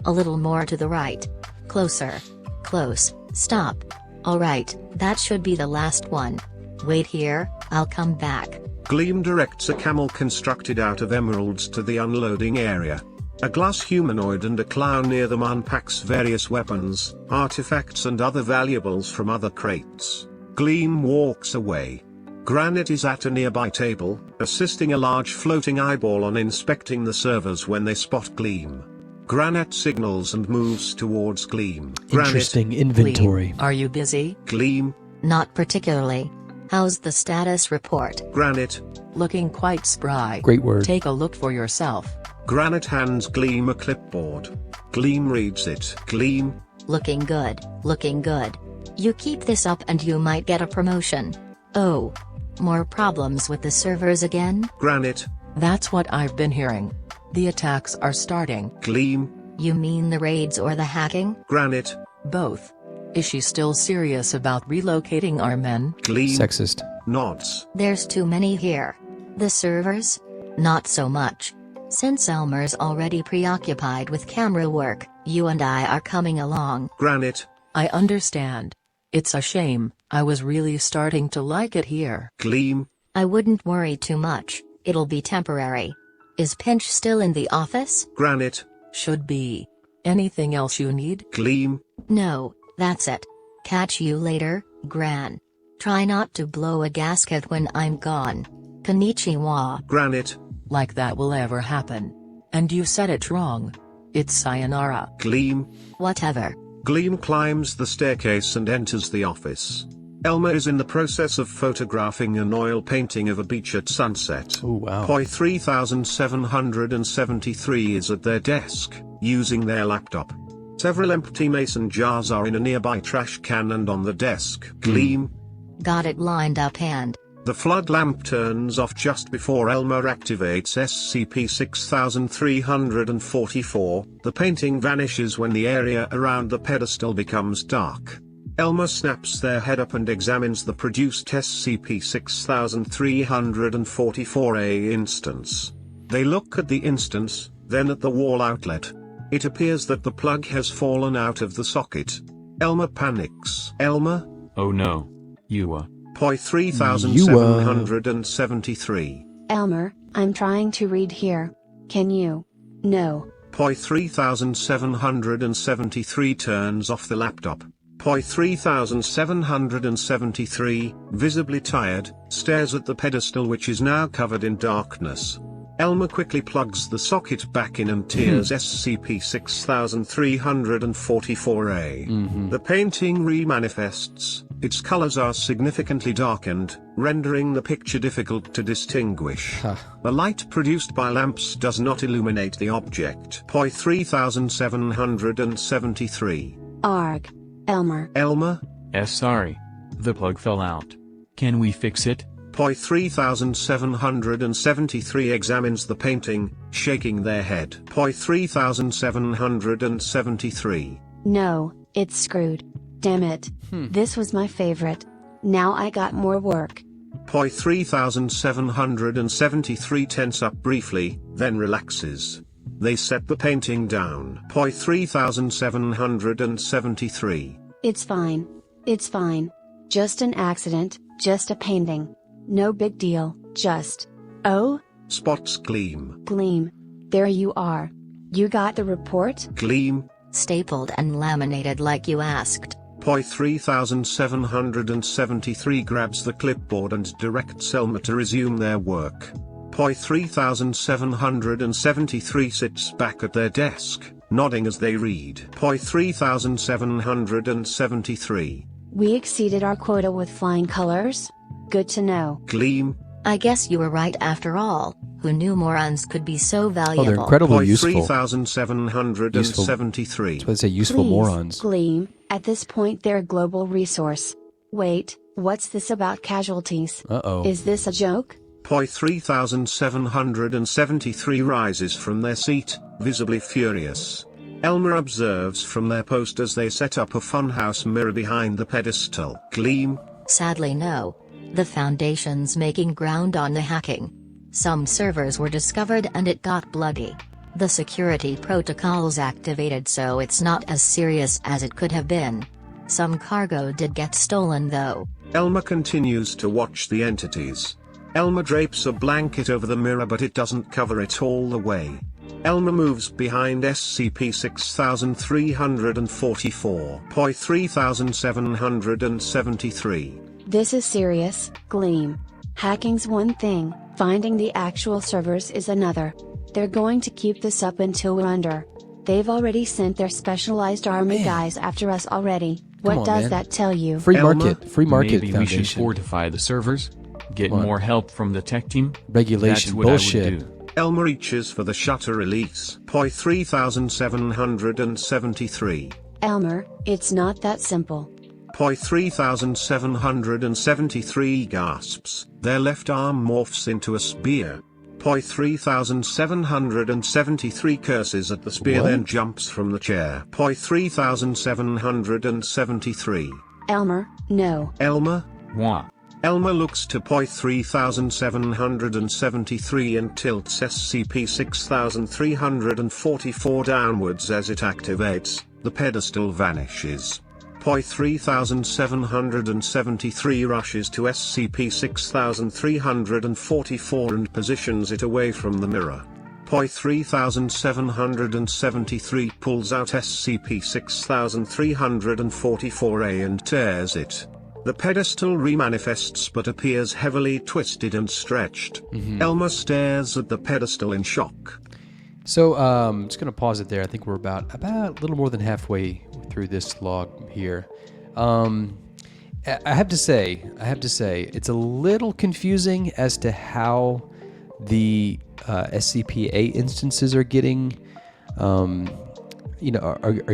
A little more to the right. Closer. Close. Stop. Alright, that should be the last one. Wait here, I'll come back. Gleam directs a camel constructed out of emeralds to the unloading area. A glass humanoid and a clown near them unpacks various weapons, artifacts and other valuables from other crates. Gleam walks away. Granite is at a nearby table, assisting a large floating eyeball on inspecting the servers when they spot Gleam. Granite signals and moves towards Gleam. Interesting inventory. Gleam, are you busy? Gleam. Not particularly. How's the status report? Granite. Looking quite spry. Great word. Take a look for yourself. Granite hands Gleam a clipboard. Gleam reads it. Gleam. Looking good. You keep this up and you might get a promotion. Oh. More problems with the servers again? Granite. That's what I've been hearing. The attacks are starting. Gleam. You mean the raids or the hacking? Granite. Both. Is she still serious about relocating our men? Gleam. Sexist. Nods. There's too many here. The servers? Not so much. Since Elmer's already preoccupied with camera work, you and I are coming along. Granite. I understand. It's a shame, I was really starting to like it here. Gleam. I wouldn't worry too much, it'll be temporary. Is Pinch still in the office? Granite. Should be. Anything else you need? Gleam. No, that's it. Catch you later, Gran. Try not to blow a gasket when I'm gone. Konnichiwa. Granite. Like that will ever happen. And you said it wrong. It's sayonara. Gleam. Whatever. Gleam climbs the staircase and enters the office. Elmer is in the process of photographing an oil painting of a beach at sunset. Oh, wow. Poi 3773 is at their desk, using their laptop. Several empty mason jars are in a nearby trash can and on the desk. Gleam. Got it lined up and... The flood lamp turns off just before Elmer activates SCP-6344. The painting vanishes when the area around the pedestal becomes dark. Elmer snaps their head up and examines the produced SCP-6344A instance. They look at the instance, then at the wall outlet. It appears that the plug has fallen out of the socket. Elmer panics. Elmer? Oh no. Poi 3773. Elmer, I'm trying to read here. Can you? No. Poi 3773 turns off the laptop. Poi 3773, visibly tired, stares at the pedestal which is now covered in darkness. Elmer quickly plugs the socket back in and tears SCP-6344A. The painting remanifests, its colors are significantly darkened, rendering the picture difficult to distinguish. The light produced by lamps does not illuminate the object. Point 3773. Arg. Elmer. Elmer? Sorry. The plug fell out. Can we fix it? Point 3773 examines the painting, shaking their head. Point 3773. No, it's screwed. Damn it. This was my favorite. Now I got more work. Point 3773 tense up briefly, then relaxes. They set the painting down. Point 3773. It's fine. It's fine. Just an accident, just a painting. No big deal, just. Oh? Spots gleam. Gleam. There you are. You got the report? Gleam. Stapled and laminated like you asked. Point 3773 grabs the clipboard and directs Elmer to resume their work. Point 3773 sits back at their desk, nodding as they read. Point 3773. We exceeded our quota with flying colors? Good to know. Gleam. I guess you were right after all. Who knew morons could be so valuable? Oh, they're incredibly Point useful. 3773. That's why they say useful Please, morons. Gleam, at this point they're a global resource. Wait, what's this about casualties? Uh-oh. Is this a joke? Point 3773 rises from their seat, visibly furious. Elmer observes from their post as they set up a funhouse mirror behind the pedestal. Gleam. Sadly no. The Foundation's making ground on the hacking. Some servers were discovered and it got bloody. The security protocols activated, so it's not as serious as it could have been. Some cargo did get stolen though. Elmer continues to watch the entities. Elmer drapes a blanket over the mirror, but it doesn't cover it all the way. Elmer moves behind SCP-6744. Point 3773. This is serious, Gleam. Hacking's one thing, finding the actual servers is another. They're going to keep this up until we're under. They've already sent their specialized army guys after us already. What on, does man. that tell you? Free Elmer? market. Free market Maybe we should foundation. fortify the servers? Get What? more help from the tech team? Regulation That's what bullshit. I would do. Elmer reaches for the shutter release. Point 3773. Elmer, it's not that simple. Point 3773 gasps. Their left arm morphs into a spear. Point 3773 curses at the spear, What? then jumps from the chair. Point 3773. Elmer, no. Elmer? Wah. Elmer looks to point 3773 and tilts SCP-6344 downwards as it activates. The pedestal vanishes. Point 3773 rushes to SCP-6344 and positions it away from the mirror. Point 3773 pulls out SCP-6344A and tears it. The pedestal remanifests but appears heavily twisted and stretched. Elmer stares at the pedestal in shock. So, I'm just going to pause it there. I think we're about a little more than halfway through this log here. I have to say, it's a little confusing as to how the SCP-8 instances are getting, are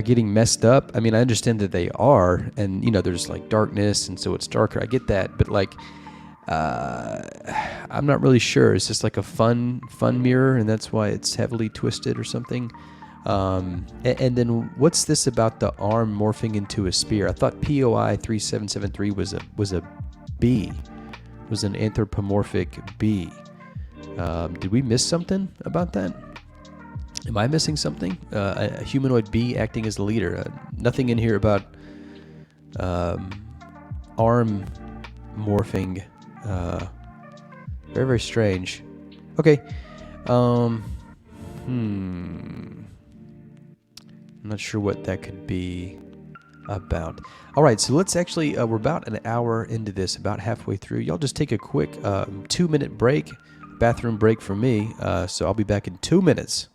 getting messed up. I mean, I understand that they are, and there's like darkness, and so it's darker. I get that, but like, I'm not really sure. It's just like a fun mirror, and that's why it's heavily twisted or something. And then what's this about the arm morphing into a spear? I thought POI 3773 was a bee, was an anthropomorphic bee. Did we miss something about that? Am I missing something? A humanoid bee acting as the leader. Nothing in here about arm morphing. Very, very strange. Okay. I'm not sure what that could be about. All right, so let's actually, we're about an hour into this, about halfway through. Y'all just take a quick 2-minute break, bathroom break for me. So I'll be back in 2 minutes.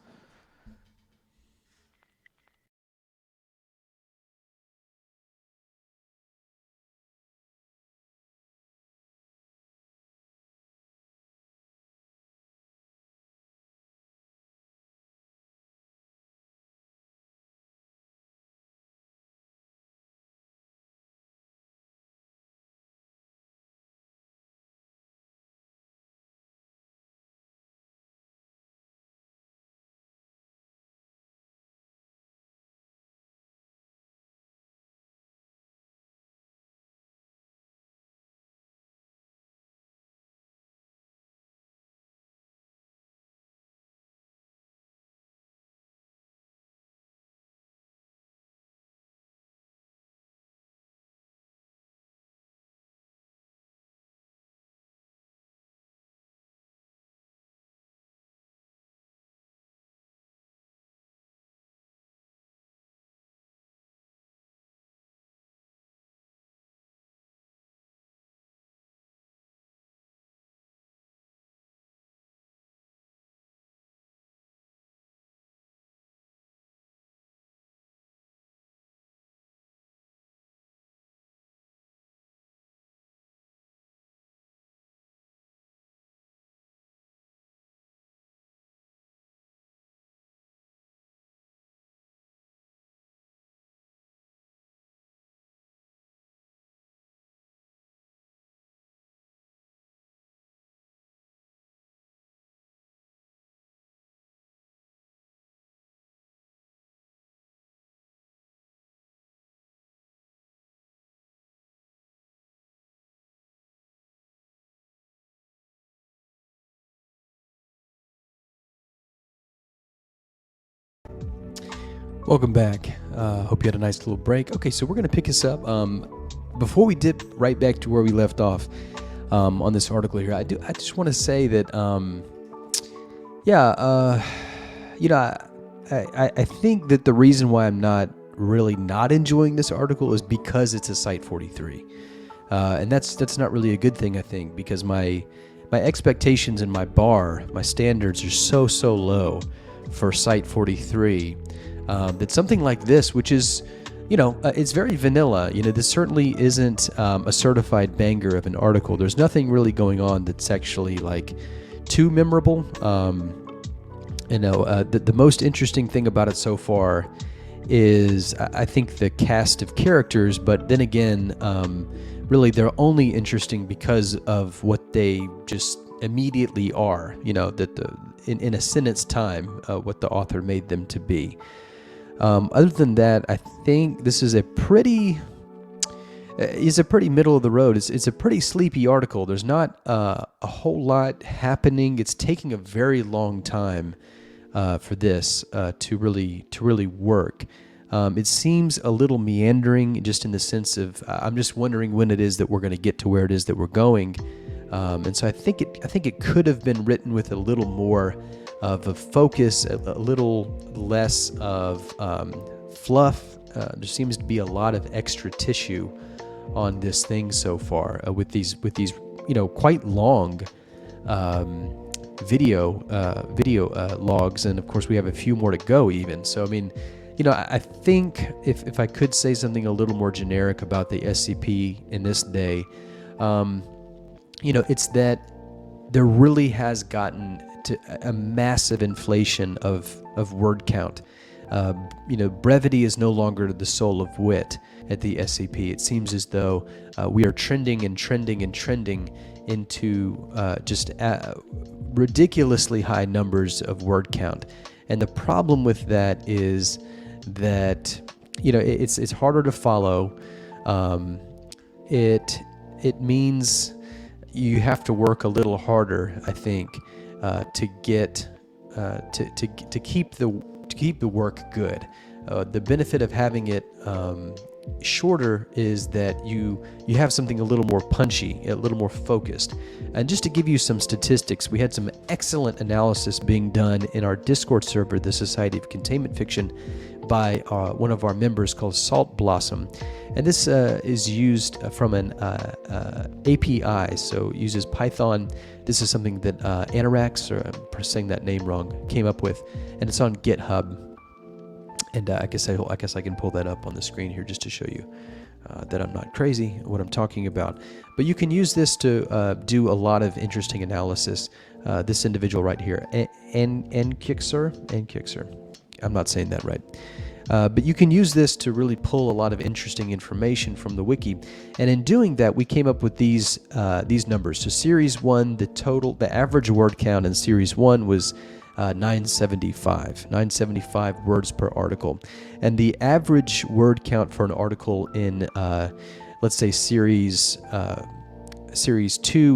Welcome back. Hope you had a nice little break. Okay, so we're going to pick this up. Before we dip right back to where we left off on this article here, I just want to say that, I think that the reason why I'm not really not enjoying this article is because it's a Site 43. And that's not really a good thing, I think, because my expectations and my standards are so low for Site 43 that something like this, which is, it's very vanilla. This certainly isn't a certified banger of an article. There's nothing really going on that's actually like too memorable. The most interesting thing about it so far is I think the cast of characters, but then again, really they're only interesting because of what they just immediately are, that in a sentence time, what the author made them to be. Other than that, I think this is a pretty middle of the road. It's a pretty sleepy article. There's not a whole lot happening. It's taking a very long time for this to really work. It seems a little meandering, just in the sense of I'm just wondering when it is that we're going to get to where it is that we're going, and so I think it could have been written with a little more of a focus, a little less of fluff. There seems to be a lot of extra tissue on this thing so far with these quite long video logs, and of course we have a few more to go even. So I mean, I think if I could say something a little more generic about the SCP in this day, it's that there really has gotten to a massive inflation of word count. Brevity is no longer the soul of wit at the SCP. It seems as though we are trending into just ridiculously high numbers of word count. And the problem with that is that, it's harder to follow. It means you have to work a little harder, I think, to get to keep the work good. The benefit of having it shorter is that you have something a little more punchy, a little more focused. And just to give you some statistics, we had some excellent analysis being done in our Discord server, the Society of Containment Fiction, by one of our members called Salt Blossom. And this is used from an API, so it uses Python. This is something that Anorax, or I'm saying that name wrong, came up with, and it's on GitHub. And I guess I can pull that up on the screen here just to show you that I'm not crazy what I'm talking about. But you can use this to do a lot of interesting analysis. This individual right here, Nkixer, I'm not saying that right. But you can use this to really pull a lot of interesting information from the wiki. And in doing that, we came up with these numbers. So Series 1, the average word count in Series 1 was 975 words per article. And the average word count for an article in, let's say, Series 2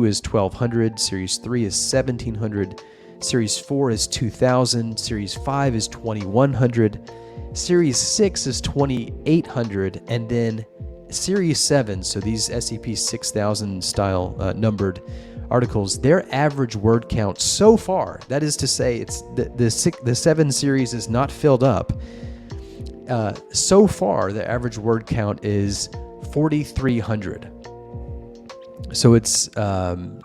is 1,200, Series 3 is 1,700, Series 4 is 2,000, Series 5 is 2,100, Series 6 is 2,800, and then Series 7, so these SCP-6000 style numbered articles, their average word count so far, that is to say, it's the 7 series is not filled up. So far, the average word count is 4,300. So it's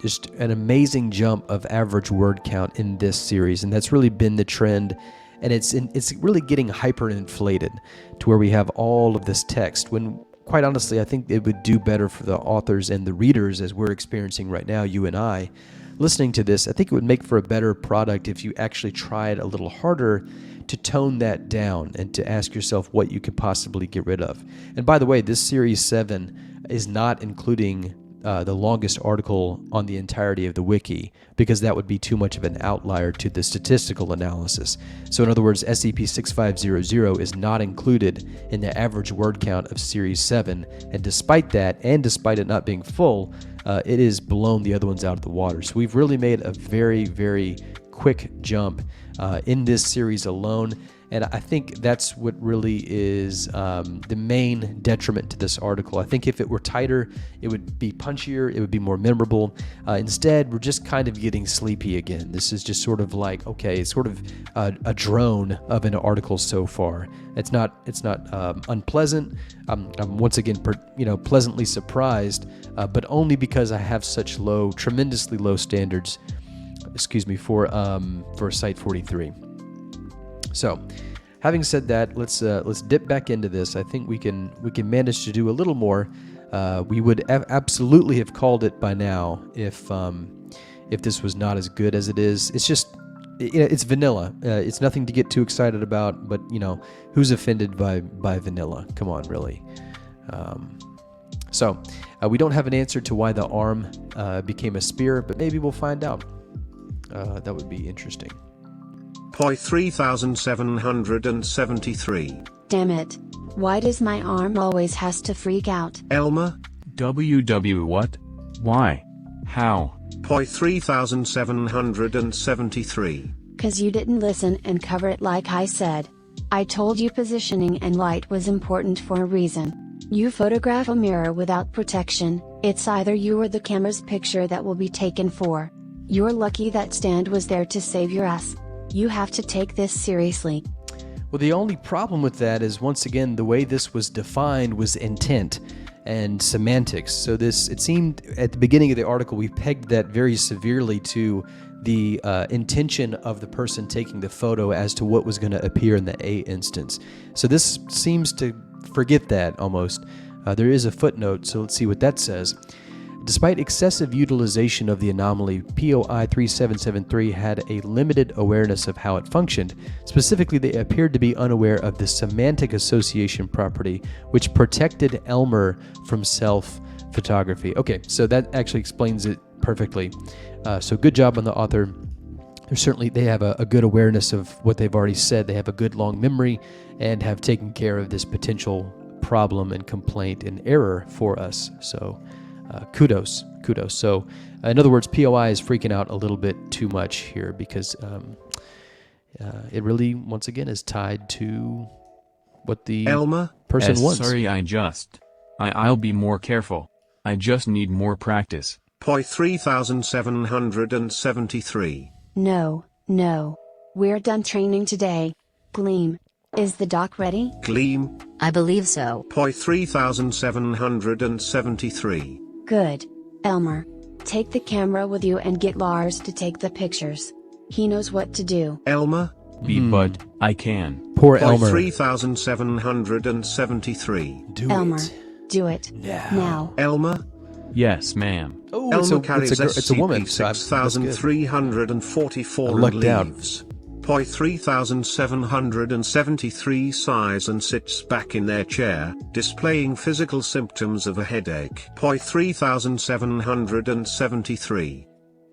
just an amazing jump of average word count in this series, and that's really been the trend. And it's really getting hyperinflated to where we have all of this text, when quite honestly, I think it would do better for the authors and the readers, as we're experiencing right now, you and I, listening to this. I think it would make for a better product if you actually tried a little harder to tone that down and to ask yourself what you could possibly get rid of. And by the way, this Series 7 is not including the longest article on the entirety of the wiki, because that would be too much of an outlier to the statistical analysis. So in other words, SCP-6500 is not included in the average word count of Series 7, and despite that, and despite it not being full, it has blown the other ones out of the water. So we've really made a very, very quick jump in this series alone, And I think that's what really is the main detriment to this article. I think if it were tighter, it would be punchier, it would be more memorable. Instead, we're just kind of getting sleepy again. This is just sort of like, okay, it's sort of a drone of an article so far. It's not unpleasant. I'm once again, pleasantly surprised, but only because I have such tremendously low standards. For Site 43. So, having said that, let's dip back into this. I think we can manage to do a little more. We would absolutely have called it by now if this was not as good as it is. It's just it's vanilla. It's nothing to get too excited about. But who's offended by vanilla? Come on, really. So we don't have an answer to why the arm became a spear, but maybe we'll find out. That would be interesting. POI 3773. Damn it. Why does my arm always has to freak out? Elmer. WW what? Why? How? POI 3773. 'Cause you didn't listen and cover it like I said. I told you positioning and light was important for a reason. You photograph a mirror without protection, it's either you or the camera's picture that will be taken for. You're lucky that stand was there to save your ass. You have to take this seriously. Well, the only problem with that is, once again, the way this was defined was intent and semantics. So it seemed at the beginning of the article, we pegged that very severely to the intention of the person taking the photo as to what was going to appear in the A instance. So this seems to forget that almost. There is a footnote, so let's see what that says. Despite excessive utilization of the anomaly, POI 3773 had a limited awareness of how it functioned. Specifically, they appeared to be unaware of the semantic association property, which protected Elmer from self-photography. Okay, so that actually explains it perfectly. So good job on the author. They have a good awareness of what they've already said. They have a good long memory and have taken care of this potential problem and complaint and error for us. So kudos. So in other words, POI is freaking out a little bit too much here because it really, once again, is tied to what the person wants. Sorry, I'll be more careful. I just need more practice. POI 3773. No. We're done training today. Gleam. Is the doc ready? Gleam. I believe so. POI 3773. Good. Elmer, take the camera with you and get Lars to take the pictures. He knows what to do. Elmer. But I can. Poor POI Elmer. 3773. Elmer, do it. Now. Elmer. Yes, ma'am. Oh, Elmer carries it's a woman. So SCP-6344 and leaves. POI 3773 sighs and sits back in their chair, displaying physical symptoms of a headache. POI 3773.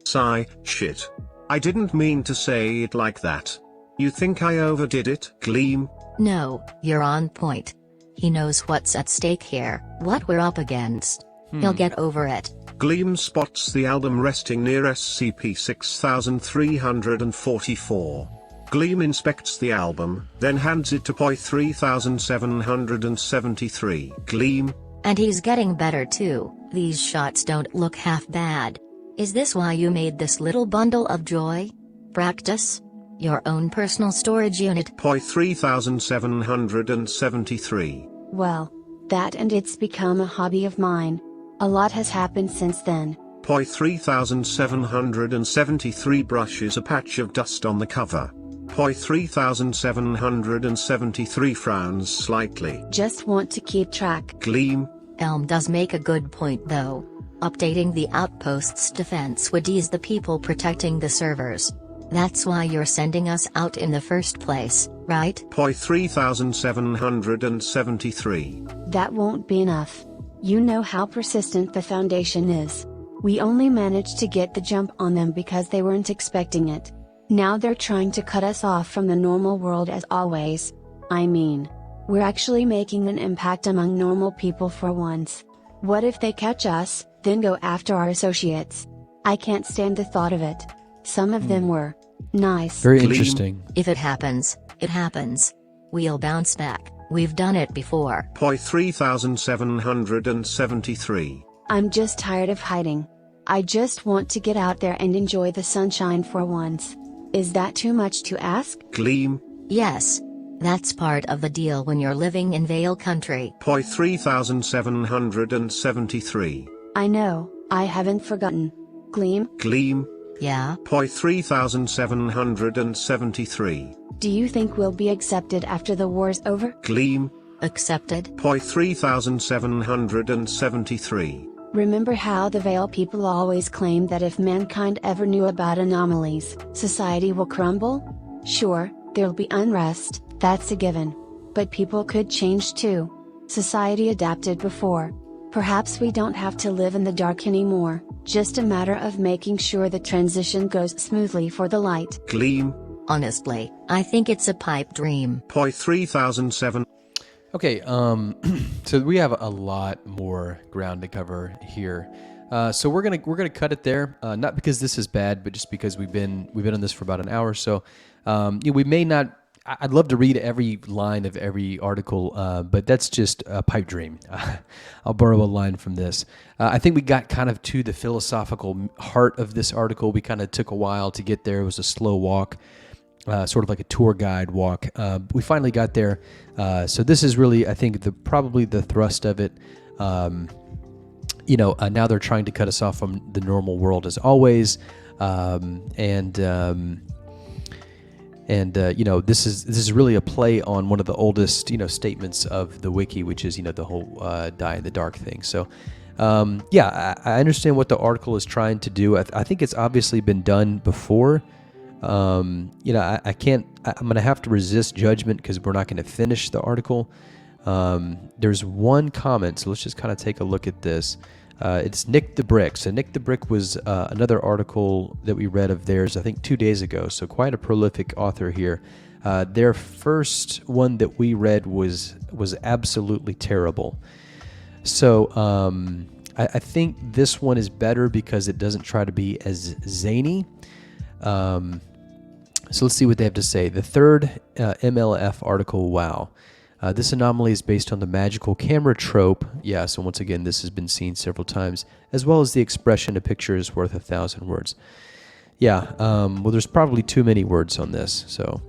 Sigh, shit. I didn't mean to say it like that. You think I overdid it, Gleam? No, you're on point. He knows what's at stake here, what we're up against. He'll get over it. Gleam spots the album resting near SCP-6344. Gleam inspects the album, then hands it to POI 3773. Gleam. And he's getting better too. These shots don't look half bad. Is this why you made this little bundle of joy? Practice? Your own personal storage unit? POI 3773. Well, that and it's become a hobby of mine. A lot has happened since then. POI 3773 brushes a patch of dust on the cover. POI 3773 frowns slightly. Just want to keep track. Gleam. Elm does make a good point though. Updating the outpost's defense would ease the people protecting the servers. That's why you're sending us out in the first place, right? POI 3773. That won't be enough. You know how persistent the Foundation is. We only managed to get the jump on them because they weren't expecting it. Now they're trying to cut us off from the normal world as always. I mean, we're actually making an impact among normal people for once. What if they catch us, then go after our associates? I can't stand the thought of it. Some of them were nice. Very interesting. If it happens, It happens. We'll bounce back. We've done it before. Point 3773. I'm just tired of hiding. I just want to get out there and enjoy the sunshine for once. Is that too much to ask? Gleam. Yes. That's part of the deal when you're living in Vale Country. Point 3773. I know, I haven't forgotten. Gleam? Gleam. Yeah? Point 3773. Do you think we'll be accepted after the war's over? Gleam. Accepted? Point 3773. Remember how the Vale people always claim that if mankind ever knew about anomalies, society will crumble? Sure, there'll be unrest, that's a given. But people could change too. Society adapted before. Perhaps we don't have to live in the dark anymore, just a matter of making sure the transition goes smoothly for the light. Gleam. Honestly, I think it's a pipe dream. Point 3007. Okay, so we have a lot more ground to cover here. So we're gonna cut it there. Not because this is bad, but just because we've been on this for about an hour. So we may not. I'd love to read every line of every article, but that's just a pipe dream. I'll borrow a line from this. I think we got kind of to the philosophical heart of this article. We kind of took a while to get there. It was a slow walk. Sort of like a tour guide walk. We finally got there. So this is really, I think, probably the thrust of it. Now they're trying to cut us off from the normal world as always. This is really a play on one of the oldest, statements of the wiki, which is, the whole die in the dark thing. So, I understand what the article is trying to do. I think it's obviously been done before. I'm going to have to resist judgment because we're not going to finish the article. There's one comment, so let's just kind of take a look at this. It's Nick the Brick. So Nick the Brick was another article that we read of theirs, I think 2 days ago. So quite a prolific author here. Their first one that we read was absolutely terrible. So I think this one is better because it doesn't try to be as zany. So let's see what they have to say. The third MLF article, wow. This anomaly is based on the magical camera trope. Yeah, so once again, this has been seen several times, as well as the expression, a picture is worth 1,000 words. Yeah, well, there's probably too many words on this, so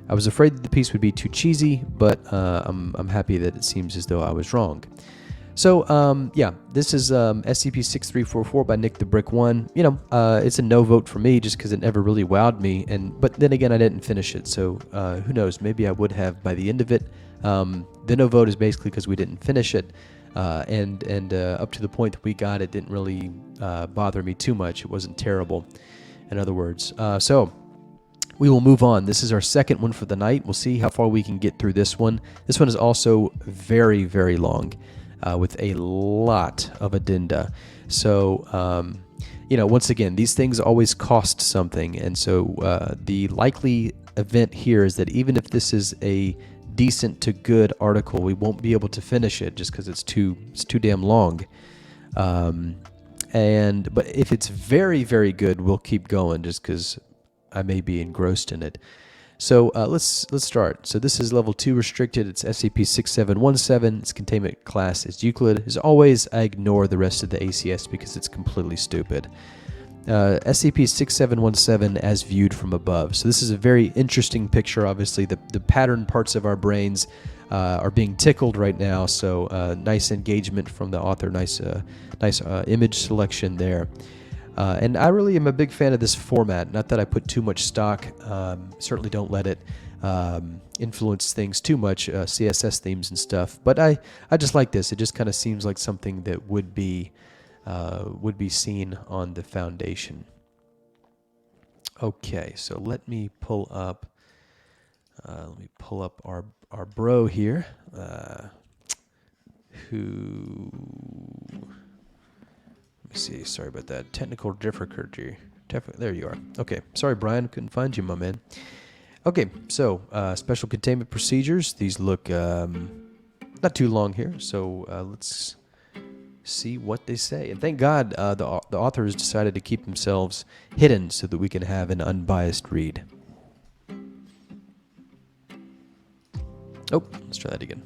I was afraid that the piece would be too cheesy, but I'm happy that it seems as though I was wrong. So, this is SCP-6344 by Nick the Brick 1. It's a no vote for me just because it never really wowed me. But then again, I didn't finish it, so who knows? Maybe I would have by the end of it. The no vote is basically because we didn't finish it, and up to the point that we got, it didn't really bother me too much. It wasn't terrible, in other words. So we will move on. This is our second one for the night. We'll see how far we can get through this one. This one is also very, very long. With a lot of addenda. So, once again, these things always cost something. And so the likely event here is that even if this is a decent to good article, we won't be able to finish it just because it's too damn long. But if it's very, very good, we'll keep going just because I may be engrossed in it. So let's start. So this is level 2 restricted. It's SCP-6717. Its containment class is Euclid. As always, I ignore the rest of the ACS because it's completely stupid. SCP-6717 as viewed from above. So this is a very interesting picture. Obviously, the pattern parts of our brains are being tickled right now. So nice engagement from the author. Nice image selection there. And I really am a big fan of this format. Not that I put too much stock. Certainly don't let it influence things too much, CSS themes and stuff. But I just like this. It just kind of seems like something that would be seen on the Foundation. Okay, so let me pull up our bro here, who. See, sorry about that. Technical difficulty. There you are. Okay, sorry, Brian. Couldn't find you, my man. Okay, so special containment procedures. These look not too long here, so let's see what they say. And thank God the authors decided to keep themselves hidden so that we can have an unbiased read. Oh, let's try that again.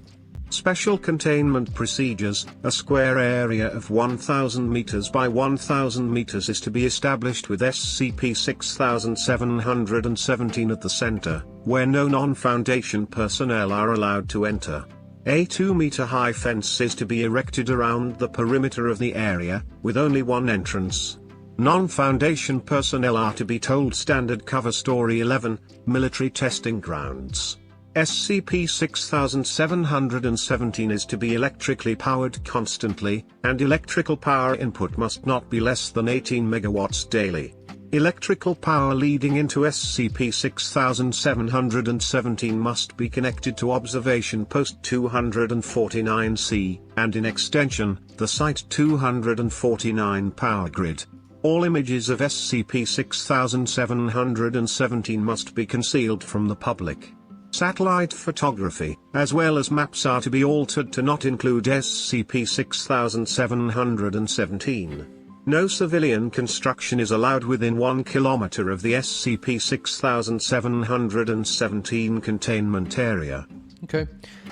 Special containment procedures. A square area of 1,000 meters by 1,000 meters is to be established with SCP-6717 at the center, where no non-Foundation personnel are allowed to enter. A 2-meter-high fence is to be erected around the perimeter of the area, with only one entrance. Non-Foundation personnel are to be told Standard Cover Story 11, Military Testing Grounds. SCP-6717 is to be electrically powered constantly, and electrical power input must not be less than 18 megawatts daily. Electrical power leading into SCP-6717 must be connected to Observation Post 249C, and in extension, the Site 249 power grid. All images of SCP-6717 must be concealed from the public. Satellite photography, as well as maps, are to be altered to not include SCP-6717. No civilian construction is allowed within 1 kilometer of the SCP-6717 containment area. Okay,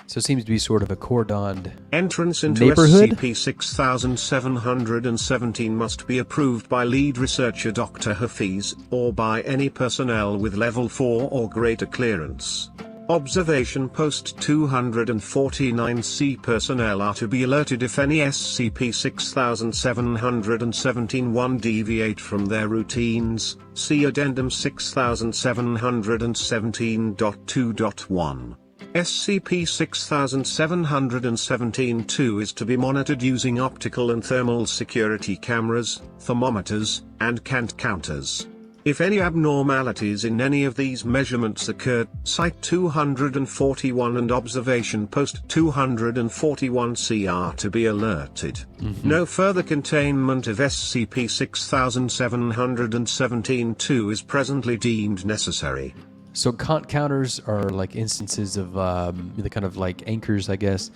so it seems to be sort of a cordoned Entrance into neighborhood? SCP-6717 must be approved by lead researcher Dr. Hafiz, or by any personnel with Level 4 or greater clearance. Observation Post 249C personnel are to be alerted if any SCP-6717-1 deviate from their routines. See Addendum 6717.2.1. SCP-6717-2 is to be monitored using optical and thermal security cameras, thermometers, and cant counters. If any abnormalities in any of these measurements occur, Site 241 and Observation Post 241C are to be alerted. No further containment of SCP-6717-2 is presently deemed necessary. So cant counters are like instances of the kind of like anchors, I guess,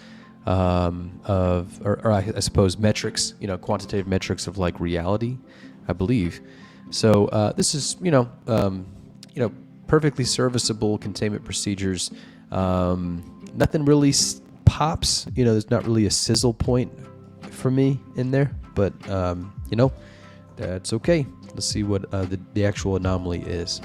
or I suppose metrics, quantitative metrics of like reality, I believe. So this is, perfectly serviceable containment procedures. Nothing really pops. There's not really a sizzle point for me in there, but that's okay. Let's see what the actual anomaly is.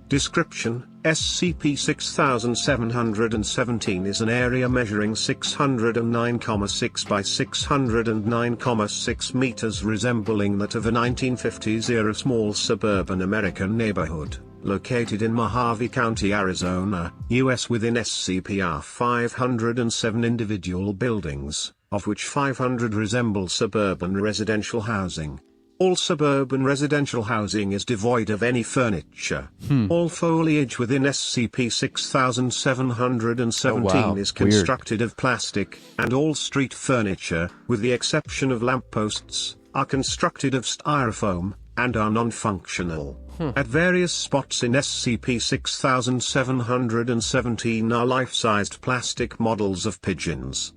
Description: SCP-6717 is an area measuring 609,6 by 609,6 meters, resembling that of a 1950s-era small suburban American neighborhood, located in Mojave County, Arizona, U.S. within SCP are 507 individual buildings, of which 500 resemble suburban residential housing. All suburban residential housing is devoid of any furniture. All foliage within SCP-6717 is constructed of plastic, and all street furniture, with the exception of lampposts, are constructed of styrofoam, and are non-functional. At various spots in SCP-6717 are life-sized plastic models of pigeons.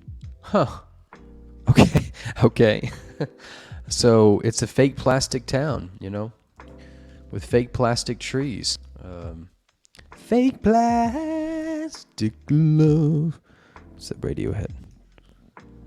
Okay. So it's a fake plastic town, with fake plastic trees. Fake plastic love. What's that Radiohead?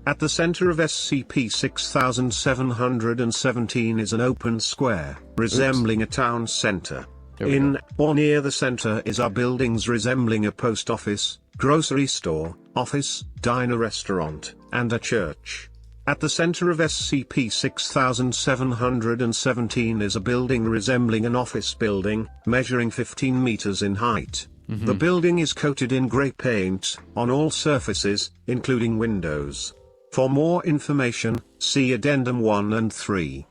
At the center of SCP-6717 is an open square, resembling a town center. In or near the center are buildings resembling a post office, grocery store, office, diner, restaurant, and a church. At the center of SCP-6717 is a building resembling an office building, measuring 15 meters in height. The building is coated in gray paint on all surfaces, including windows. For more information, see Addendum 1 and 3.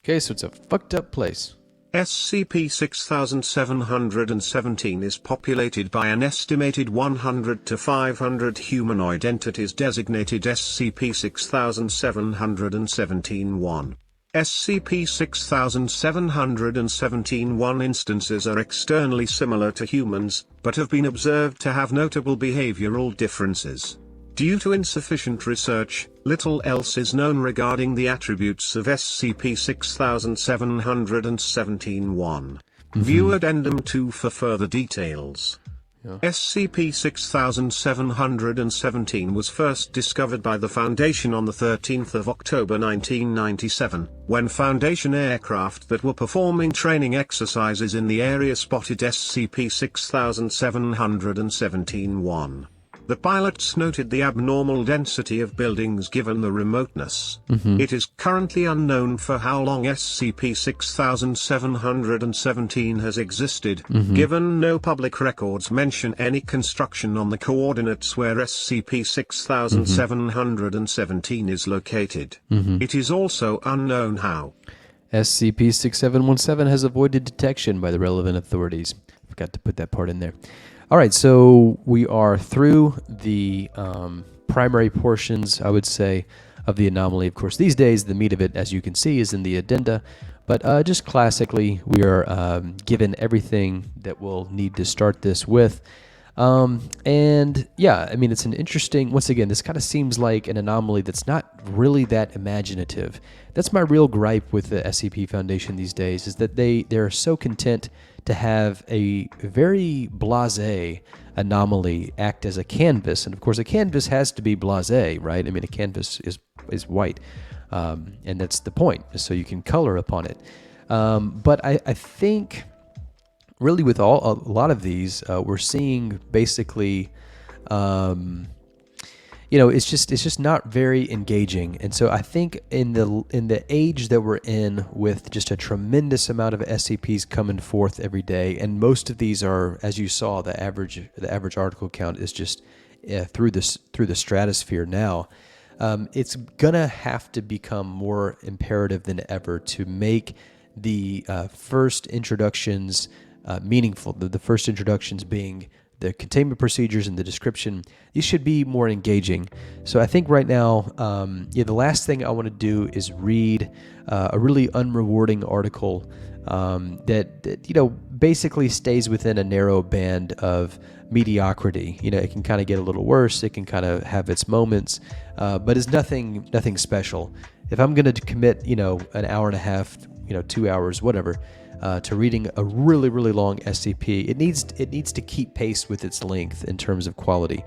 Okay, so it's a fucked up place. SCP-6717 is populated by an estimated 100 to 500 humanoid entities designated SCP-6717-1. SCP-6717-1 instances are externally similar to humans, but have been observed to have notable behavioral differences. Due to insufficient research, little else is known regarding the attributes of SCP-6717-1. View Addendum 2 for further details. Yeah. SCP-6717 was first discovered by the Foundation on the 13th of October 1997, when Foundation aircraft that were performing training exercises in the area spotted SCP-6717-1. The pilots noted the abnormal density of buildings given the remoteness. It is currently unknown for how long SCP-6717 has existed, given no public records mention any construction on the coordinates where SCP-6717 is located. It is also unknown how SCP-6717 has avoided detection by the relevant authorities. Forgot to put that part in there. All right, so we are through the primary portions, I would say, of the anomaly. Of course, these days, the meat of it, as you can see, is in the addenda. But just classically, we are given everything that we'll need to start this with. And yeah, I mean, it's an interesting, once again, this kind of seems like an anomaly that's not really that imaginative. That's my real gripe with the SCP Foundation these days, is that they're so content to have a very blasé anomaly act as a canvas. And of course, a canvas has to be blasé, right? I mean, a canvas is white. And that's the point, so you can color upon it. But I think really with a lot of these, we're seeing basically, it's just not very engaging. And so I think in the age that we're in, with just a tremendous amount of SCPs coming forth every day, and most of these are, as you saw, the average article count is just through the stratosphere now. It's gonna have to become more imperative than ever to make the first introductions meaningful. The first introductions being the containment procedures and the description. These should be more engaging. So I think right now, the last thing I want to do is read a really unrewarding article that basically stays within a narrow band of mediocrity. It can kind of get a little worse. It can kind of have its moments, but it's nothing special. If I'm going to commit, an hour and a half, 2 hours, whatever, to reading a really, really long SCP, it needs to keep pace with its length in terms of quality.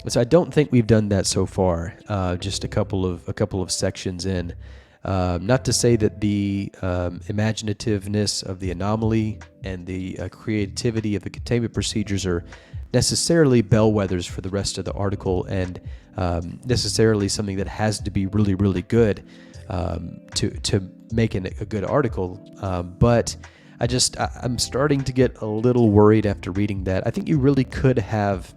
So I don't think we've done that so far. Just a couple of sections in. Not to say that the imaginativeness of the anomaly and the creativity of the containment procedures are necessarily bellwethers for the rest of the article, and necessarily something that has to be really, really good to make a good article. But I'm starting to get a little worried after reading that. I think you really could have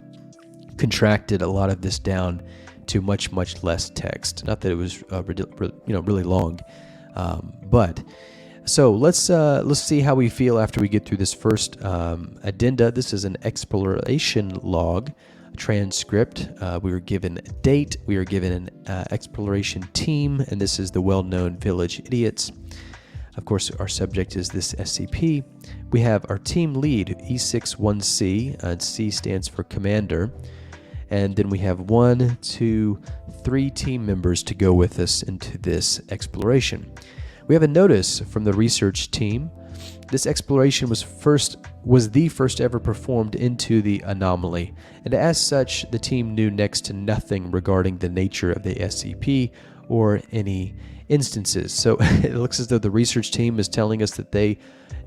contracted a lot of this down to much, much less text. Not that it was really long, but so let's see how we feel after we get through this first addenda. This is an exploration log transcript. We were given a date. We were given an exploration team, and this is the well-known Village Idiots. Of course, our subject is this SCP. We have our team lead, E61C, and C stands for Commander. And then we have 1, 2, 3 team members to go with us into this exploration. We have a notice from the research team. This exploration was the first ever performed into the anomaly, and as such, the team knew next to nothing regarding the nature of the SCP or any instances. So it looks as though the research team is telling us that they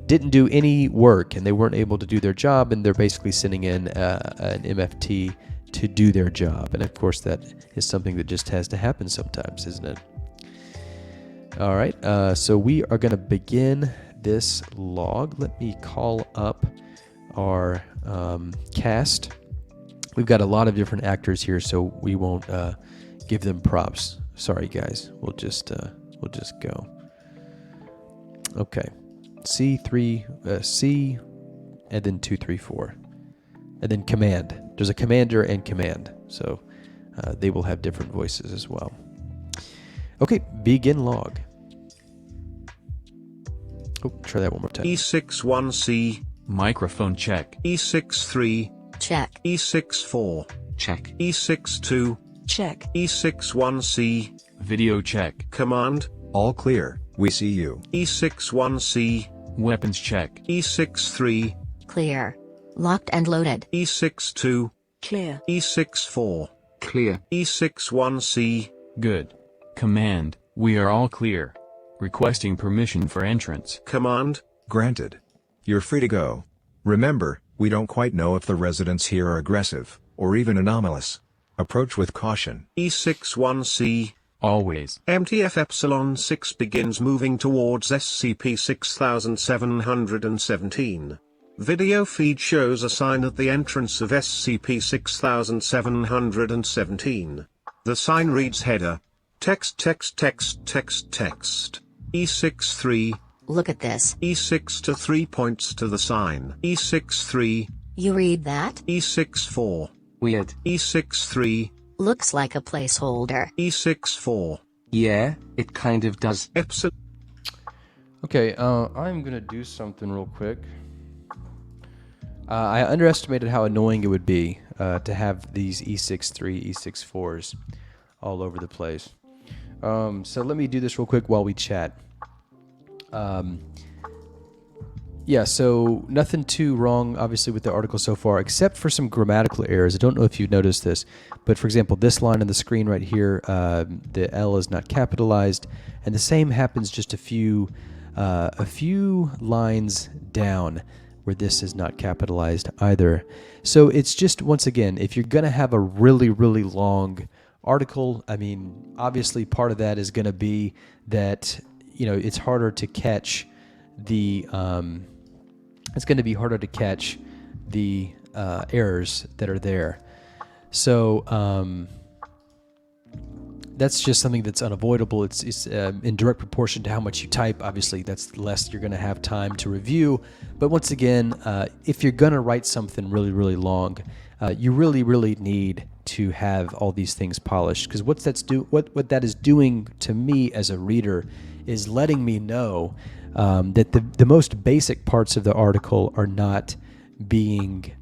didn't do any work and they weren't able to do their job, and they're basically sending in an MFT to do their job. And of course, that is something that just has to happen sometimes, isn't it? All right, so we are going to begin this log. Let me call up our cast. We've got a lot of different actors here, so we won't give them props. Sorry, guys. We'll just go. Okay, C, and then 2, 3, 4, and then command. There's a commander and command, so they will have different voices as well. Okay, begin log. Oh, try that one more time. E61C. Microphone check. E63. Check. E64. Check. E62. Check. E61C. Video check. Command. All clear, we see you. E61C. Weapons check. E63. Clear. Locked and loaded. E62. Clear. E64. Clear. E61C. Good. Command, we are all clear. Requesting permission for entrance. Command. Granted. You're free to go. Remember, we don't quite know if the residents here are aggressive, or even anomalous. Approach with caution. E61C. Always. MTF Epsilon 6 begins moving towards SCP-6717. Video feed shows a sign at the entrance of SCP-6717. The sign reads header. Text. E63. Look at this. E6 to 3 points to the sign. E63. You read that? E64. Weird. E63. Looks like a placeholder. E64. Yeah, it kind of does. Epsilon. Okay, I'm gonna do something real quick. I underestimated how annoying it would be to have these E63, E64s all over the place. So let me do this real quick while we chat. Yeah, so nothing too wrong, obviously, with the article so far, except for some grammatical errors. I don't know if you've noticed this, but for example, this line on the screen right here, the L is not capitalized, and the same happens just a few lines down where this is not capitalized either. So it's just, once again, if you're going to have a really, really long article, I mean, obviously part of that is going to be that, you know, it's harder to catch the errors that are there. So that's just something that's unavoidable. It's in direct proportion to how much you type. Obviously, that's less you're going to have time to review. But once again, if you're going to write something really, really long, you really, really need to have all these things polished. Because what that is doing to me as a reader is letting me know that the most basic parts of the article are not being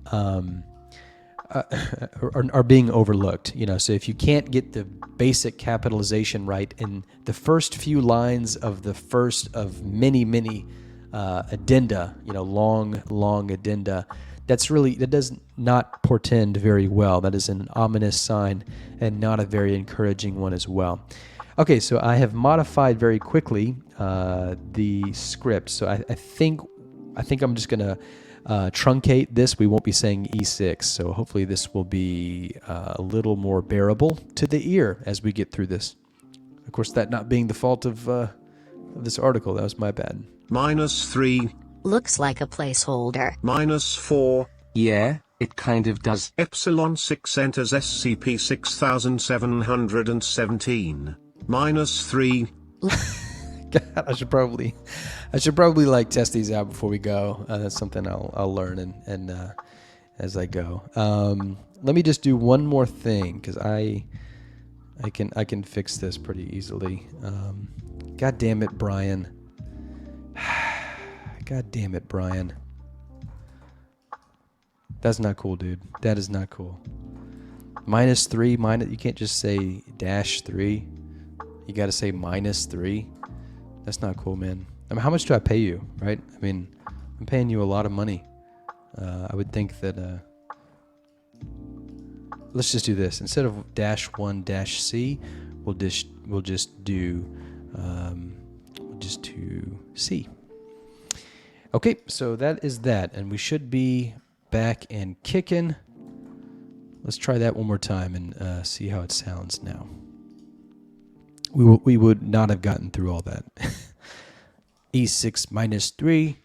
are being overlooked. You know, so if you can't get the basic capitalization right in the first few lines of the first of many addenda, you know, long addenda, that does not portend very well. That is an ominous sign and not a very encouraging one as well. Okay, so I have modified very quickly the script. So I think I'm just gonna truncate this. We won't be saying E6, so hopefully this will be a little more bearable to the ear as we get through this. Of course, that not being the fault of this article, that was my bad. -3. Looks like a placeholder. -4. Yeah, it kind of does. Epsilon 6 enters SCP-6717. -3. God, I should probably like test these out before we go. That's something I'll learn and as I go. Let me just do one more thing because I can fix this pretty easily. God damn it, Brian. God damn it, Brian. That's not cool, dude. That is not cool. -3 you can't just say -3. You got to say -3. That's not cool, man. I mean, how much do I pay you, right? I mean, I'm paying you a lot of money. I would think that let's just do this. Instead of -1-C, we'll just do C. Okay, so that is that, and we should be back and kicking. Let's try that one more time and see how it sounds now. We would not have gotten through all that. E6 -3.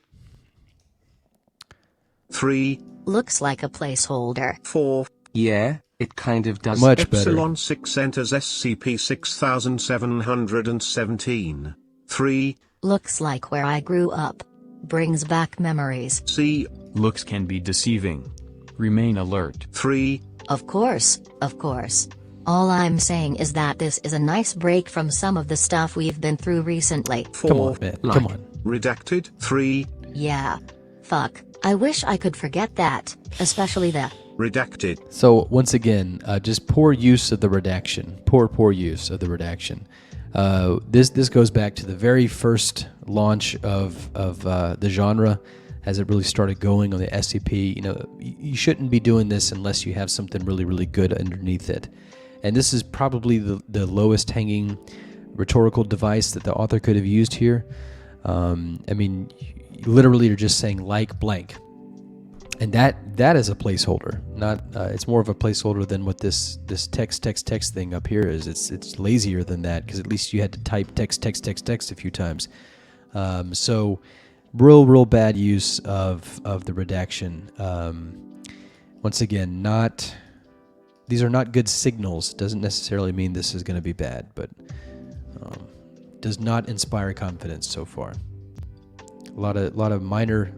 3. Looks like a placeholder. 4. Yeah, it kind of does. Much better. Epsilon 6 enters SCP-6717. 3. Looks like where I grew up. Brings back memories. C. Looks can be deceiving. Remain alert. 3. Of course, of course. All I'm saying is that this is a nice break from some of the stuff we've been through recently. 4. Come on, man. Come on. Redacted. 3. Yeah. Fuck. I wish I could forget that. Especially the Redacted. So once again, just poor use of the redaction. Poor use of the redaction. This goes back to the very first launch of the genre. as it really started going on the SCP. You shouldn't be doing this unless you have something really, really good underneath it. And this is probably the lowest hanging rhetorical device that the author could have used here. Literally you're just saying like blank. And that is a placeholder. Not it's more of a placeholder than what this text thing up here is. It's lazier than that, because at least you had to type text a few times. So real bad use of the redaction. Once again, these are not good signals. Doesn't necessarily mean this is going to be bad, but does not inspire confidence so far. A lot of minor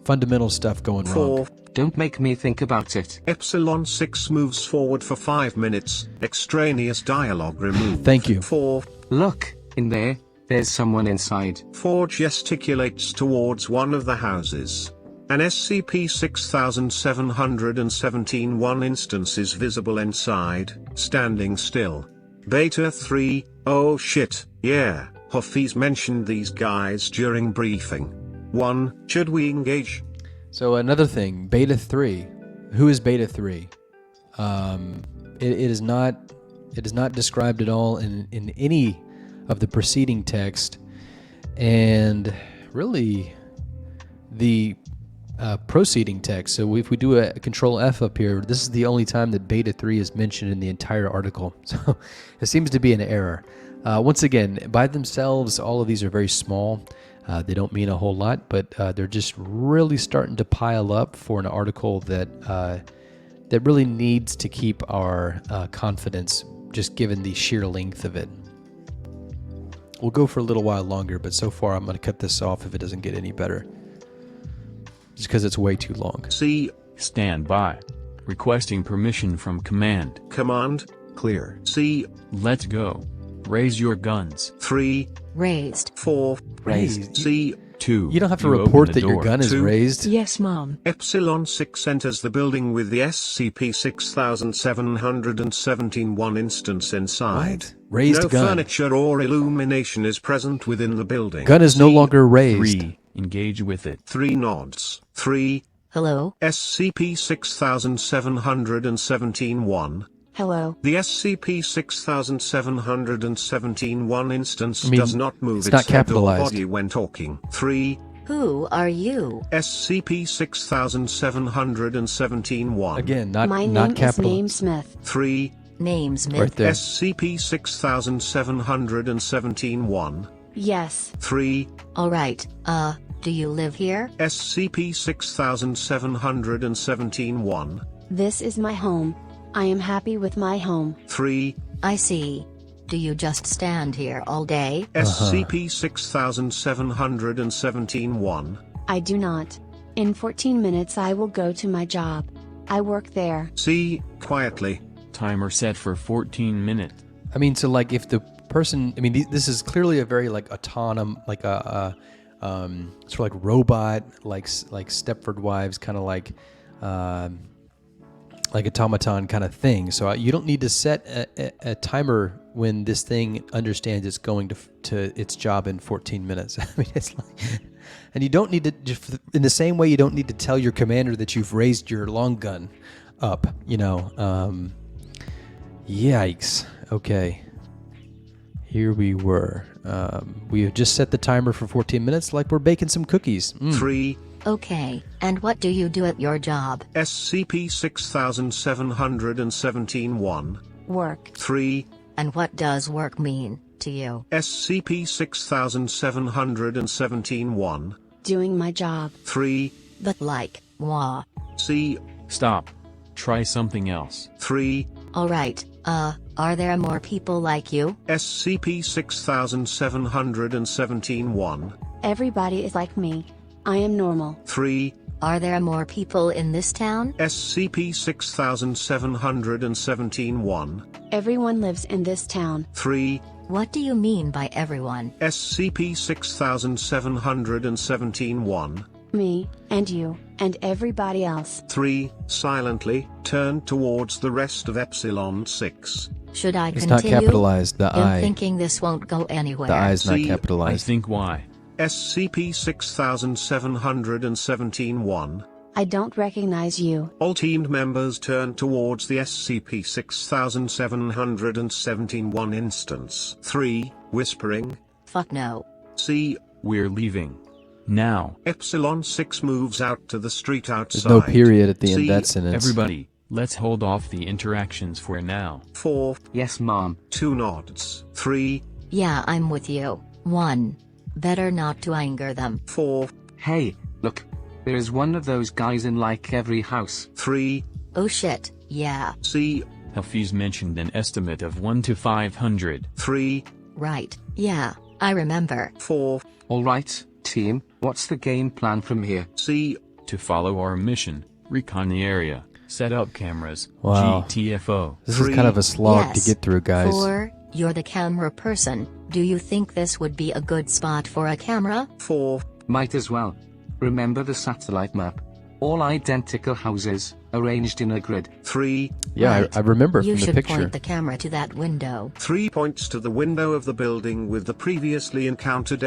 fundamental stuff going wrong. Don't make me think about it. Epsilon 6 moves forward for 5 minutes. Extraneous dialogue removed. Thank you. 4. Look, in there, there's someone inside. 4 gesticulates towards one of the houses. An SCP-6717 one instance is visible inside, standing still. Beta 3, oh shit, yeah, Huffy's mentioned these guys during briefing. 1. Should we engage? So another thing, Beta 3. Who is Beta 3? It is not described at all in any of the preceding text, and really the proceeding text. So if we do a Control F up here, this is the only time that Beta 3 is mentioned in the entire article. So it seems to be an error. Once again, by themselves, all of these are very small. They don't mean a whole lot, but they're just really starting to pile up for an article that really needs to keep our confidence, just given the sheer length of it. We'll go for a little while longer, but so far I'm going to cut this off if it doesn't get any better, just because it's way too long. C. Stand by. Requesting permission from command. Command. Clear. C. Let's go. Raise your guns. 3. Raised. 4. Raised. C. 2. You don't have to open report the that your door. gun is 2. raised. Yes, Mom. Epsilon 6 enters the building with the SCP-6717 one instance inside. What? Raised no gun. furniture or illumination is present within the building. Gun is no C. longer raised. 3. Engage with it. 3 nods. 3. Hello? SCP-6717 1. Hello. The SCP-6717 one instance I mean, does not move it's its not head or capitalized. body when talking. 3. Who are you? SCP-6717 1. Again, My not name is capital. Name Smith. 3. Names Right Myth. there. SCP-6717 1. Yes. 3. Alright, do you live here? SCP-6717 1. This is my home. I am happy with my home. 3. I see. Do you just stand here all day? SCP-6717 1. I do not. In 14 minutes I will go to my job. I work there. C. Quietly. Timer set for 14 minutes. I mean, so like if the person, I mean, this is clearly a very like autonomous, like a sort of like robot, like Stepford Wives, kind of like automaton kind of thing. So you don't need to set a timer when this thing understands it's going to its job in 14 minutes. I mean, it's like, and you don't need to, just in the same way, you don't need to tell your commander that you've raised your long gun up. Yikes. Okay. Here we were. We have just set the timer for 14 minutes like we're baking some cookies. 3. Okay, and what do you do at your job? SCP-6717 1. Work. 3. And what does work mean to you? SCP-6717 1. Doing my job. 3. But like, wah. C. Stop. Try something else. 3. Alright, are there more people like you? SCP-6717 1. Everybody is like me. I am normal. 3. Are there more people in this town? SCP-6717 1. Everyone lives in this town. 3. What do you mean by everyone? SCP-6717 1. Me, and you, and everybody else. 3. Silently, turn towards the rest of Epsilon 6. Should I It's continue? not capitalized. The I'm I. thinking this won't go anywhere. The I is not See, I capitalized. think why. SCP-6717-1. I don't recognize you. All team members turn towards the SCP-6717-1 instance. 3. Whispering. Fuck no. C. We're leaving. Now. Epsilon 6 moves out to the street outside. There's no period at the end of C. that sentence. Everybody, let's hold off the interactions for now. 4. Yes, Mom. 2 nods. 3. Yeah, I'm with you. 1. Better not to anger them. 4. Hey, look. There is one of those guys in like every house. 3. Oh shit, yeah. C. Hafiz mentioned an estimate of 1 to 500. 3. Right, yeah, I remember. 4. Alright, team, what's the game plan from here? C. To follow our mission, recon the area, set up cameras, Wow. GTFO. This is kind of a slog Yes. to get through, guys. 4. You're the camera person. Do you think this would be a good spot for a camera? 4. Might as well. Remember the satellite map? All identical houses, arranged in a grid. 3. Yeah, Right. I remember You from the should picture. point the camera to that window. 3 points to the window of the building with the previously encountered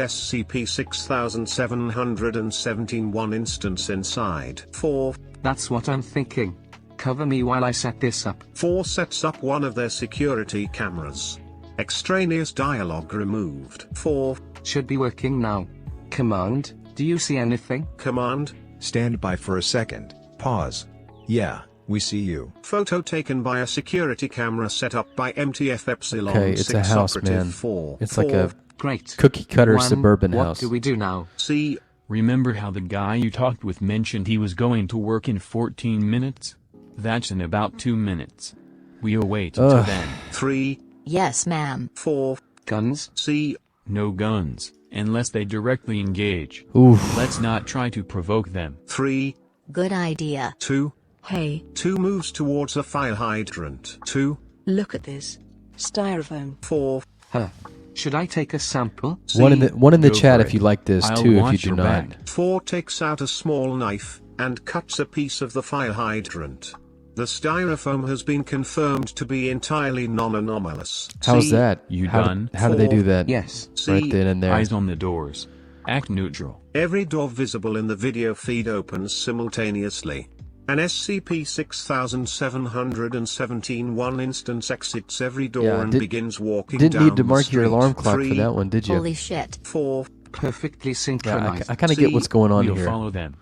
SCP-6717-1 instance inside. 4. That's what I'm thinking. Cover me while I set this up. 4 sets up one of their security cameras. Extraneous dialogue removed. 4. Should be working now. Command, do you see anything? Command. Stand by for a second. Pause. Yeah, we see you. Photo taken by a security camera set up by MTF Epsilon Okay, it's 6 a house, operative man. 4. It's like a Great. cookie cutter 1. suburban what house. do we do now? C. Remember how the guy you talked with mentioned he was going to work in 14 minutes? That's in about 2 minutes. We'll wait till Ugh. then. 3. Yes, ma'am. 4. Guns? C. No guns, unless they directly engage. Oof. Let's not try to provoke them. 3. Good idea. 2. Hey, 2 moves towards a fire hydrant. 2. look at this. Styrofoam. 4. Huh. Should I take a sample? C. One in the Go chat for if it. you like this I'll too. If you watch do your not. back. 4 takes out a small knife and cuts a piece of the fire hydrant. The styrofoam has been confirmed to be entirely non-anomalous. How's C. that? You how done? How do they do 4. that? Yes. C. Right then and there. Eyes on the doors. Act neutral. Every door visible in the video feed opens simultaneously. An SCP-6717-1 instance exits every door Yeah, and begins walking Didn't down need to the mark your street. alarm clock 3. for that one, did you? Holy shit. 4. Perfectly Yeah, synchronized. I kind of get C. what's going on We'll here. follow them.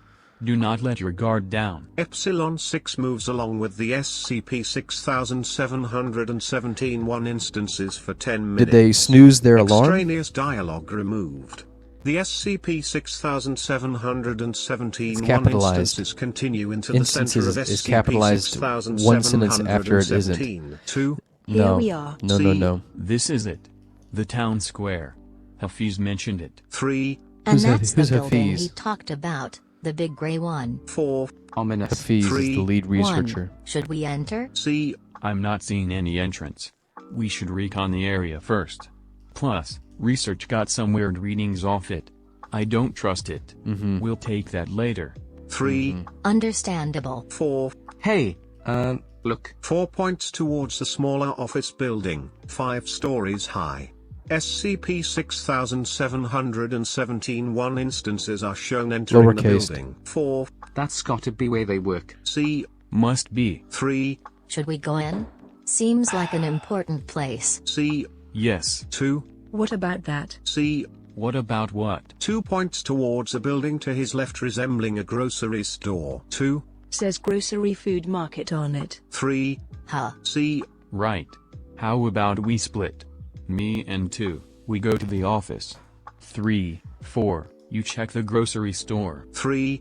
Do not let your guard down. Epsilon 6 moves along with the SCP-6717-1 instances for 10 minutes. Did they snooze their alarm? Extraneous dialogue removed. The SCP-6717-1 It's capitalized. instances continue into the Instances center of is capitalized one sentence after it isn't. SCP-6717. 2. Here No. we are. No, no. This is it. The town square. Hafiz mentioned it. 3. And Who's that's the who's building Hafiz? he talked about. The big gray one. 4. Ominous. Hafiz is 3. the lead researcher. 1. Should we enter? C. I'm not seeing any entrance. We should recon the area first. Plus, research got some weird readings off it. I don't trust it. We'll take that later. 3. Understandable. 4. Hey, look. 4 points towards the smaller office building, 5 stories high. SCP-6717-1 instances are shown entering the Lowercase. building. 4. That's gotta be where they work. C. Must be. 3. Should we go in? Seems like an important place. C. Yes. 2. What about that? C. What about what? 2 points towards a building to his left resembling a grocery store. 2. Says grocery food market on it. 3. Huh. C. Right. How about we split? Me and 2, we go to the office. 3, 4, you check the grocery store. 3.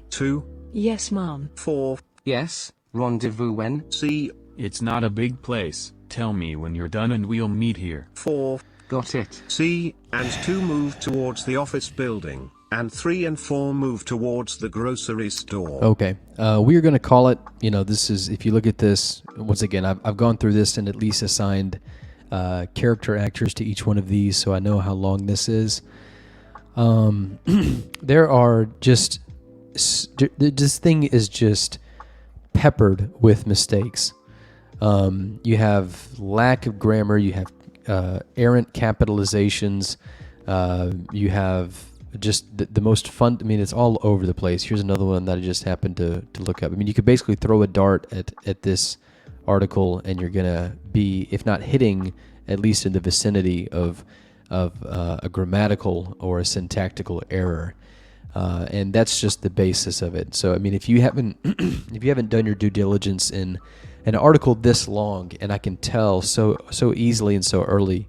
2. Yes, Mom. 4. Yes, rendezvous when? C. It's not a big place. Tell me when you're done and we'll meet here. 4. Got it. C. and 2 move towards the office building, and 3 and 4 move towards the grocery store. Okay. We are going to call it, this is, if you look at this, once again, I've gone through this and at least assigned character actors to each one of these, so I know how long this is. There are just, this thing is just peppered with mistakes. You have lack of grammar, you have errant capitalizations, you have just the most fun. I mean, it's all over the place. Here's another one that I just happened to look up. I mean, you could basically throw a dart at this article, and you're gonna be, if not hitting, at least in the vicinity of a grammatical or a syntactical error. And that's just the basis of it. So I mean, if you haven't if you haven't done your due diligence in an article this long, and I can tell so easily and so early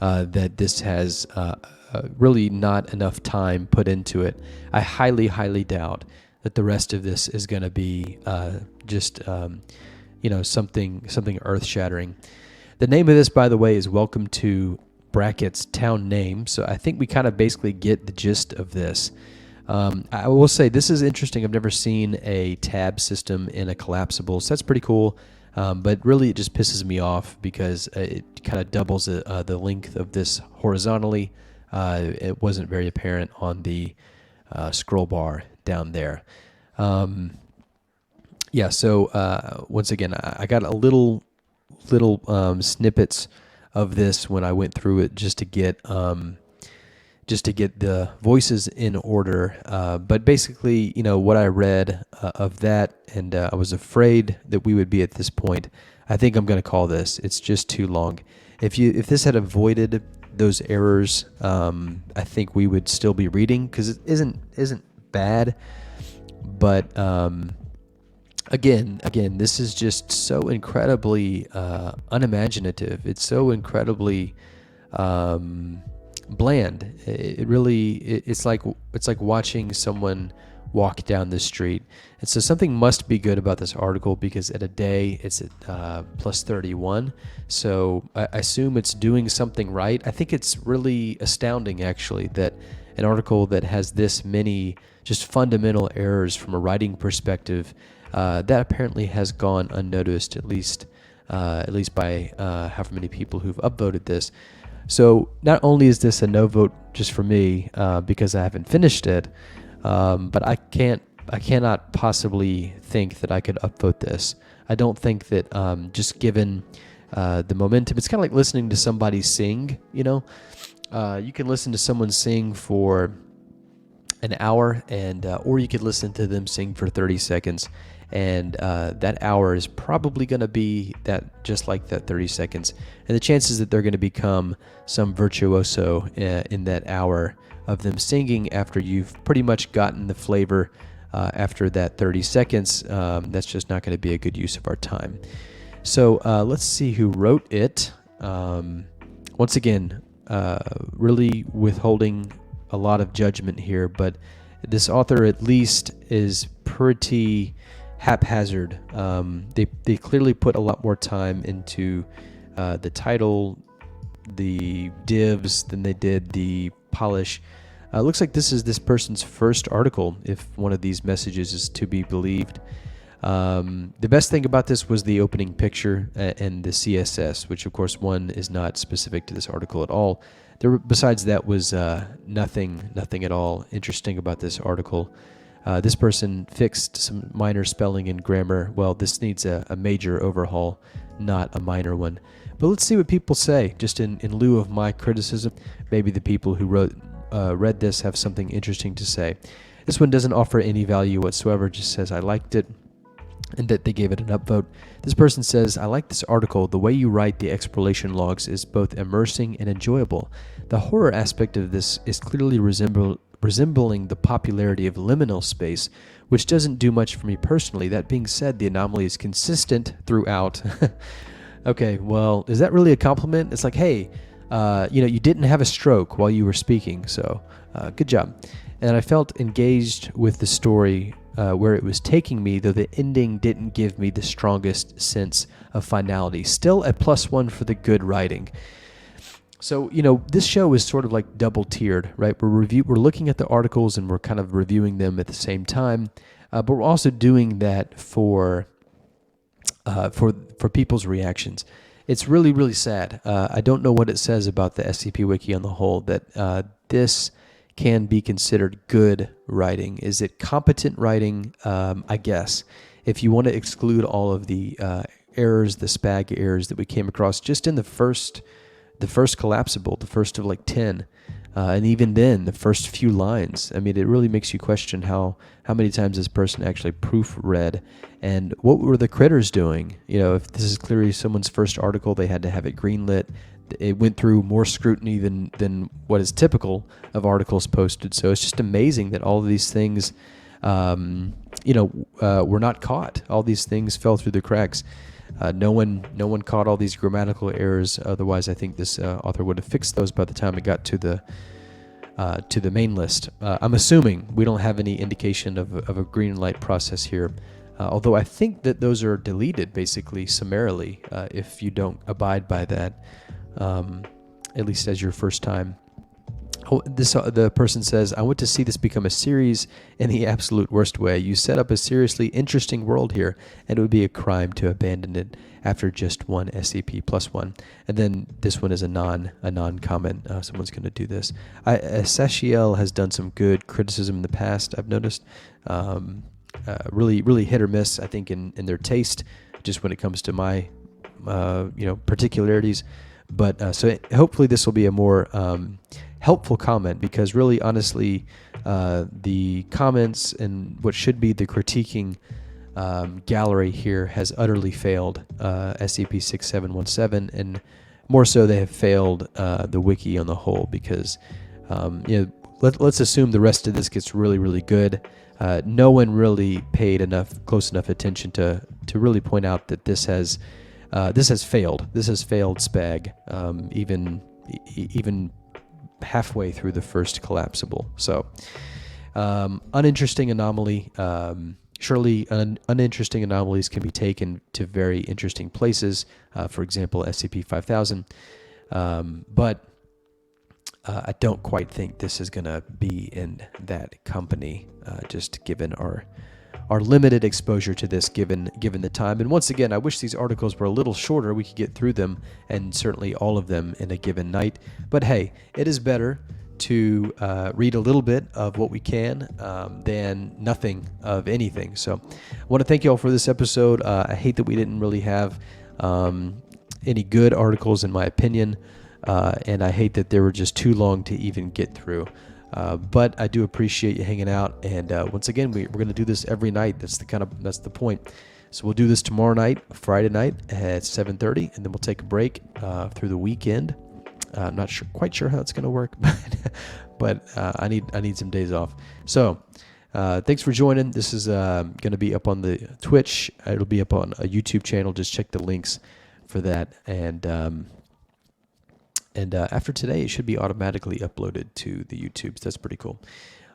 that this has really not enough time put into it, I highly doubt that the rest of this is going to be just something earth-shattering. The name of this, by the way, is Welcome to brackets town name. So I think we kind of basically get the gist of this. I will say this is interesting. I've never seen a tab system in a collapsible, so that's pretty cool. But really, it just pisses me off because it kind of doubles the length of this horizontally. It wasn't very apparent on the scroll bar down there. So once again, I got a little snippets of this when I went through it just to get the voices in order. But basically, what I read of that, and I was afraid that we would be at this point. I think I'm going to call this. It's just too long. If this had avoided those errors, I think we would still be reading, because it isn't bad. But again, this is just so incredibly unimaginative. It's so incredibly bland. It's like watching someone walk down the street. And so something must be good about this article, because at a day it's at plus 31. So I assume it's doing something right. I think it's really astounding, actually, that an article that has this many just fundamental errors from a writing perspective, that apparently has gone unnoticed, at least by however many people who've upvoted this. So not only is this a no vote just for me, because I haven't finished it, but I cannot possibly think that I could upvote this. I don't think that, just given the momentum, it's kind of like listening to somebody sing. You can listen to someone sing for an hour, and or you could listen to them sing for 30 seconds, and that hour is probably going to be just like that 30 seconds, and the chances that they're going to become some virtuoso in that hour of them singing after you've pretty much gotten the flavor after that 30 seconds, that's just not going to be a good use of our time. So let's see who wrote it. Once again, really withholding a lot of judgment here, but this author at least is pretty haphazard. They clearly put a lot more time into the title, the divs, than they did the polish. Looks like this is this person's first article, if one of these messages is to be believed. The best thing about this was the opening picture and the CSS, which of course one is not specific to this article at all. Besides that was nothing at all interesting about this article. This person fixed some minor spelling and grammar. Well, this needs a major overhaul, not a minor one. But let's see what people say, just in lieu of my criticism. Maybe the people who read this have something interesting to say. This one doesn't offer any value whatsoever, just says I liked it, and that they gave it an upvote. This person says, I like this article. The way you write the exploration logs is both immersing and enjoyable. The horror aspect of this is clearly resembling the popularity of liminal space, which doesn't do much for me personally. That being said, the anomaly is consistent throughout. Okay, well, is that really a compliment? It's like, hey, you didn't have a stroke while you were speaking, so good job. And I felt engaged with the story where it was taking me, though the ending didn't give me the strongest sense of finality. Still a +1 for the good writing. So, this show is sort of like double tiered, right? We're looking at the articles and we're kind of reviewing them at the same time, but we're also doing that for people's reactions. It's really, really sad. I don't know what it says about the SCP Wiki on the whole, that this can be considered good writing. Is it competent writing? I guess. If you want to exclude all of the errors, the spag errors that we came across just in the first collapsible, the first of like 10, And even then, the first few lines, I mean, it really makes you question how many times this person actually proofread, and what were the critters doing? You know, if this is clearly someone's first article, they had to have it greenlit. It went through more scrutiny than what is typical of articles posted. So it's just amazing that all of these things, were not caught. All these things fell through the cracks. No one caught all these grammatical errors. Otherwise, I think this author would have fixed those by the time it got to the main list. I'm assuming we don't have any indication of a green light process here, although I think that those are deleted basically summarily if you don't abide by that, at least as your first time. The person says, I want to see this become a series in the absolute worst way. You set up a seriously interesting world here, and it would be a crime to abandon it after just one SCP+1. And then this one is a non-comment. Someone's going to do this. Sashiel has done some good criticism in the past, I've noticed. Really hit or miss, I think, in their taste, just when it comes to my particularities. But so hopefully this will be a more helpful comment, because really, honestly, the comments and what should be the critiquing gallery here has utterly failed SCP-6717, and more so they have failed the wiki on the whole, because let's assume the rest of this gets really good. No one really paid close enough attention to really point out that this has failed. This has failed SPAG, even halfway through the first collapsible. So, uninteresting anomaly. Surely, uninteresting anomalies can be taken to very interesting places. For example, SCP-5000. But I don't quite think this is going to be in that company, just given our limited exposure to this given the time. And once again, I wish these articles were a little shorter. We could get through them, and certainly all of them in a given night. But hey, it is better to read a little bit of what we can than nothing of anything. So I want to thank you all for this episode. I hate that we didn't really have any good articles, in my opinion, and I hate that they were just too long to even get through. But I do appreciate you hanging out, and once again, we're going to do this every night. That's the point. So we'll do this tomorrow night, Friday night at 7:30, and then we'll take a break through the weekend. I'm not quite sure how it's going to work, but I need some days off. So thanks for joining. This is going to be up on the Twitch. It'll be up on a YouTube channel. Just check the links for that, and after today, it should be automatically uploaded to the YouTube. So that's pretty cool.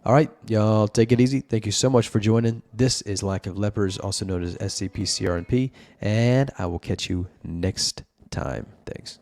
All right, y'all, take it easy. Thank you so much for joining. This is Lack of Lepers, also known as SCP-CRNP, and I will catch you next time. Thanks.